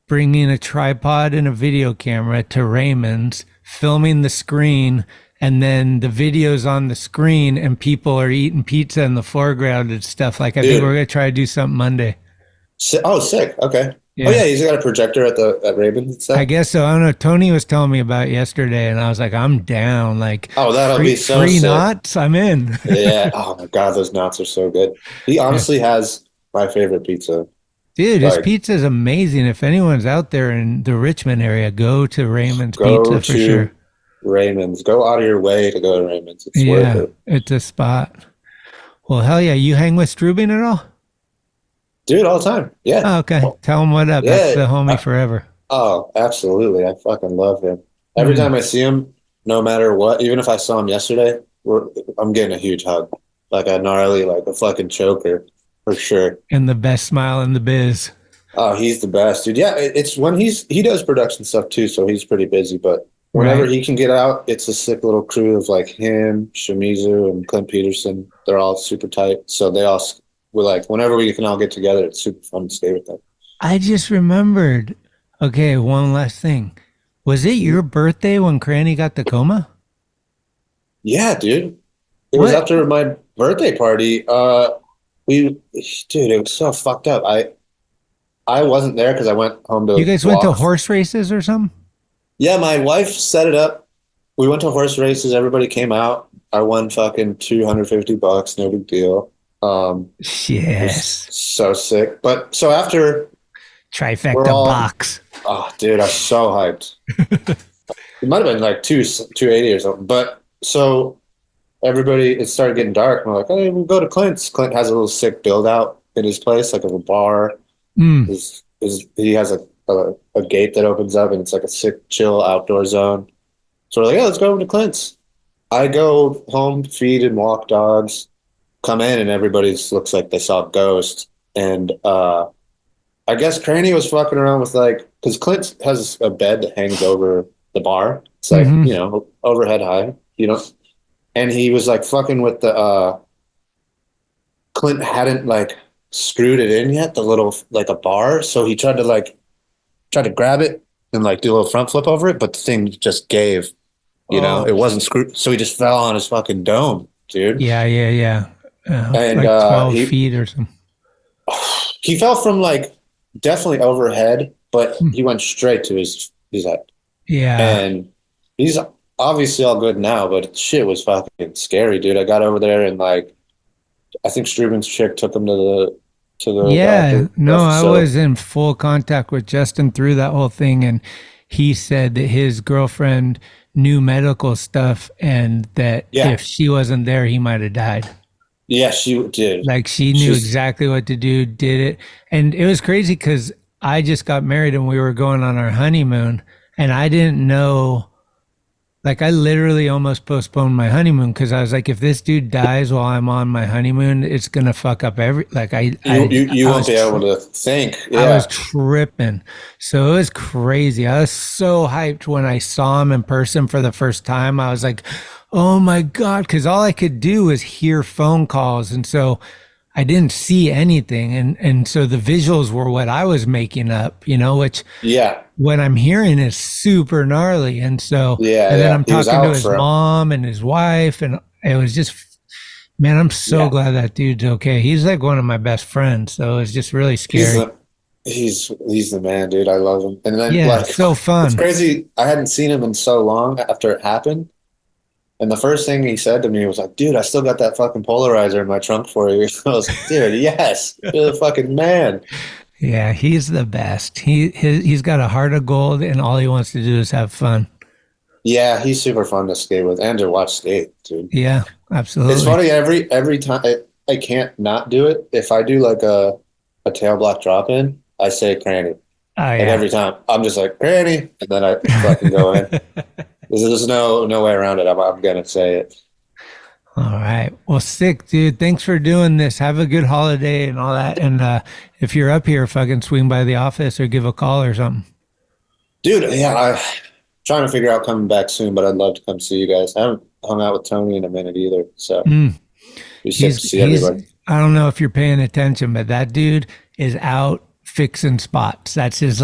bringing a tripod and a video camera to Raymond's, filming the screen, and then the video's on the screen, and people are eating pizza in the foreground and stuff. Like, I think we're going to try to do something Monday. Oh, sick. Okay. Yeah. Oh yeah, he's got a projector at Raven's and stuff. I guess so. I don't know. Tony was telling me about it yesterday, and I was like, I'm down. Like, oh, that'll be so free sick. knots. I'm in. Yeah. Oh my god, those knots are so good. He honestly has my favorite pizza. Dude, his pizza is amazing. If anyone's out there in the Richmond area, go to Raymond's Pizza for sure. Raymond's. Go out of your way to go to Raymond's. It's worth it. It's a spot. Well, hell yeah. You hang with Strubing at all? Dude, all the time. Yeah. Oh, okay. Tell him what up. Yeah. That's the homie forever. Oh, absolutely. I fucking love him. Every time I see him, no matter what, even if I saw him yesterday, I'm getting a huge hug. Like a gnarly, like a fucking choker. For sure. And the best smile in the biz. Oh, he's the best, dude. Yeah, it's when he does production stuff too, so he's pretty busy. But whenever he can get out, it's a sick little crew of like him, Shimizu, and Clint Peterson. They're all super tight. So we're like, whenever we can all get together, it's super fun to stay with them. I just remembered. Okay, one last thing. Was it your birthday when Cranny got the coma? Yeah, dude. It was after my birthday party. Dude, it was so fucked up. I wasn't there because I went home to. You guys went to horse races or something? Yeah, my wife set it up. We went to horse races. Everybody came out. I won fucking $250. No big deal. Yes. So sick. But so after trifecta box. Oh, dude, I was so hyped. It might have been like 280 or something. But so everybody, it started getting dark. And we're like, hey, we'll go to Clint's. Clint has a little sick build out in his place, like of a bar. He has a gate that opens up, and it's like a sick, chill outdoor zone. So we're like, yeah, let's go over to Clint's. I go home, feed and walk dogs, come in, and everybody looks like they saw a ghost. And I guess Cranny was fucking around with because Clint has a bed that hangs over the bar. It's like, overhead high, and he was like fucking with the Clint hadn't screwed it in yet, the little a bar. So he tried to grab it and do a little front flip over it, but the thing just gave. It wasn't screwed, so he just fell on his fucking dome, dude. Yeah. And 12 feet or something. He fell from definitely overhead, but he went straight to his head. Yeah. And he's obviously all good now, but shit was fucking scary, dude. I got over there and I think Strubing's chick took him to the doctor. I was in full contact with Justin through that whole thing, and he said that his girlfriend knew medical stuff and that if she wasn't there, he might have died. Yeah, she did. She knew exactly what to do, did it. And it was crazy because I just got married and we were going on our honeymoon, and I didn't know. I literally almost postponed my honeymoon because I was like, if this dude dies while I'm on my honeymoon, it's going to fuck up you won't be able to think. Yeah. I was tripping. So it was crazy. I was so hyped when I saw him in person for the first time. I was like, oh my God. Because all I could do was hear phone calls. And so I didn't see anything. And so the visuals were what I was making up, which what I'm hearing is super gnarly. And so, and then I'm talking to his mom and his wife, and it was just, man, I'm so glad that dude's okay. He's one of my best friends. So it's just really scary. He's the man, dude. I love him. And then so fun. It's crazy. I hadn't seen him in so long after it happened. And the first thing he said to me was like, dude, I still got that fucking polarizer in my trunk for you. I was like, dude, yes, you're the fucking man. Yeah, he's the best. He's got a heart of gold, and all he wants to do is have fun. Yeah, he's super fun to skate with and to watch skate, dude. Yeah, absolutely. It's funny, every time I can't not do it. If I do a tail block drop in, I say Cranny. Oh, yeah. And every time I'm just like Cranny, and then I fucking go in. There's no way around it. I'm gonna say it. All right. Well, sick, dude. Thanks for doing this. Have a good holiday and all that. And if you're up here, fucking swing by the office or give a call or something. Dude, yeah, I'm trying to figure out coming back soon, but I'd love to come see you guys. I haven't hung out with Tony in a minute either, so be sick to see everybody. I don't know if you're paying attention, but that dude is out fixing spots. That's his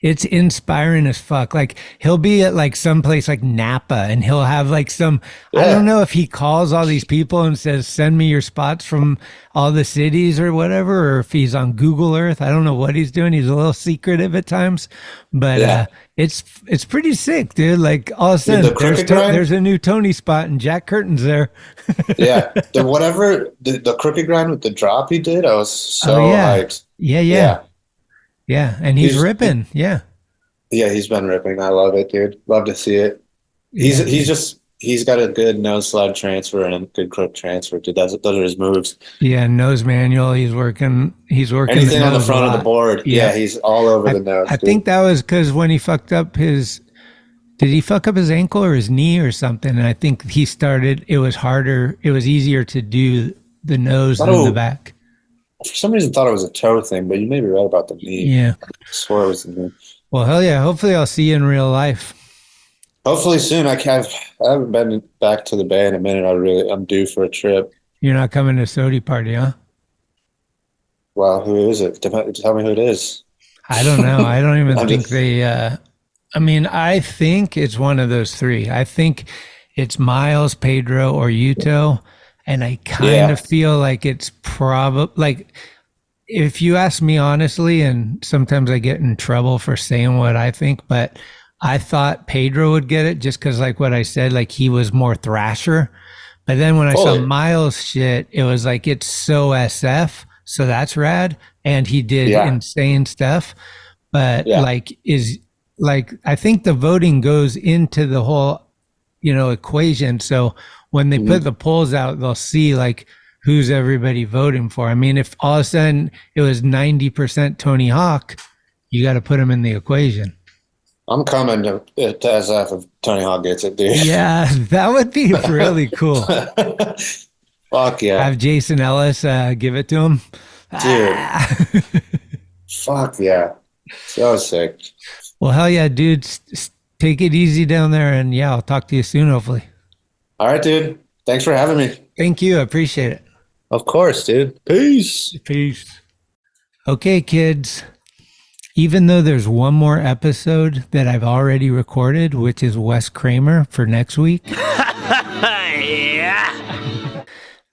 it's inspiring as fuck. Like he'll be at like some place like Napa and he'll have like some, I don't know if he calls all these people and says, send me your spots from all the cities or whatever, or if he's on Google Earth. I don't know what he's doing. He's a little secretive at times, but it's pretty sick, dude. Like all of a sudden there's a new Tony spot and Jack Curtin's there. Yeah. The crooked grind with the drop he did, I was so hyped. Yeah, and he's ripping. Yeah, he's been ripping. I love it, dude. Love to see it. He's got a good nose slide transfer and a good crook transfer, dude. Those are his moves. Yeah, nose manual. He's working. Anything on the front of the board. Yeah, he's all over the nose. I think that was because when he fucked up his. Did he fuck up his ankle or his knee or something? And I think he started. It was harder. It was easier to do the nose than the back. For some reason, I thought it was a toe thing, but you may be right about the knee. Yeah. I swore it was the knee. Well, hell yeah. Hopefully I'll see you in real life. Hopefully soon. I haven't been back to the Bay in a minute. I'm due for a trip. You're not coming to SOTY party, huh? Well, who is it? Tell me who it is. I don't know. I don't even think they... I think it's one of those three. I think it's Miles, Pedro, or Yuto. And I kind of feel like it's probably like, if you ask me honestly, and sometimes I get in trouble for saying what I think, but I thought Pedro would get it just because like what I said, like he was more Thrasher. But then when I saw Miles shit, it was like, it's so SF. So that's rad. And he did insane stuff. But I think the voting goes into the whole, equation. So when they put the polls out, they'll see like who's everybody voting for. I mean, if all of a sudden it was 90% Tony Hawk, you got to put him in the equation. I'm coming to SF if Tony Hawk gets it, dude. Yeah, that would be really cool. Fuck yeah. Have Jason Ellis give it to him. Dude. Fuck yeah. So sick. Well, hell yeah, dude. Take it easy down there, and I'll talk to you soon, hopefully. All right, dude. Thanks for having me. Thank you. I appreciate it. Of course, dude. Peace. Peace. Okay, kids. Even though there's one more episode that I've already recorded, which is Wes Kramer for next week.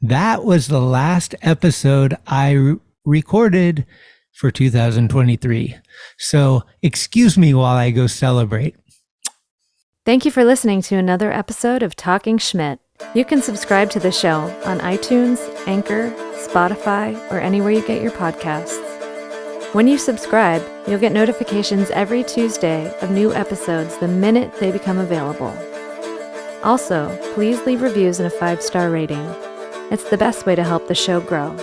That was the last episode I recorded for 2023. So excuse me while I go celebrate. Thank you for listening to another episode of Talkin Schmit. You can subscribe to the show on iTunes, Anchor, Spotify, or anywhere you get your podcasts. When you subscribe, you'll get notifications every Tuesday of new episodes the minute they become available. Also, please leave reviews and a 5-star rating. It's the best way to help the show grow.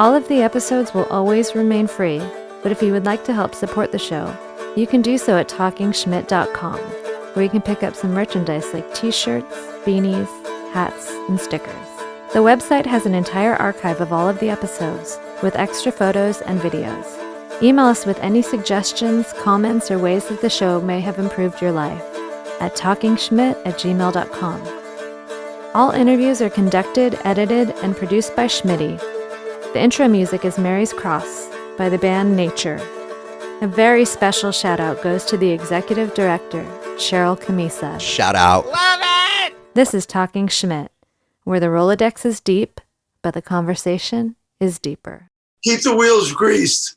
All of the episodes will always remain free, but if you would like to help support the show, you can do so at TalkinSchmit.com, where you can pick up some merchandise like t-shirts, beanies, hats, and stickers. The website has an entire archive of all of the episodes, with extra photos and videos. Email us with any suggestions, comments, or ways that the show may have improved your life at talkinschmit@gmail.com. All interviews are conducted, edited, and produced by Schmitty. The intro music is Mary's Cross by the band Nature. A very special shout out goes to the executive director, Sharal Camisa. Shout out. Love it! This is Talkin Schmit, where the Rolodex is deep, but the conversation is deeper. Keep the wheels greased.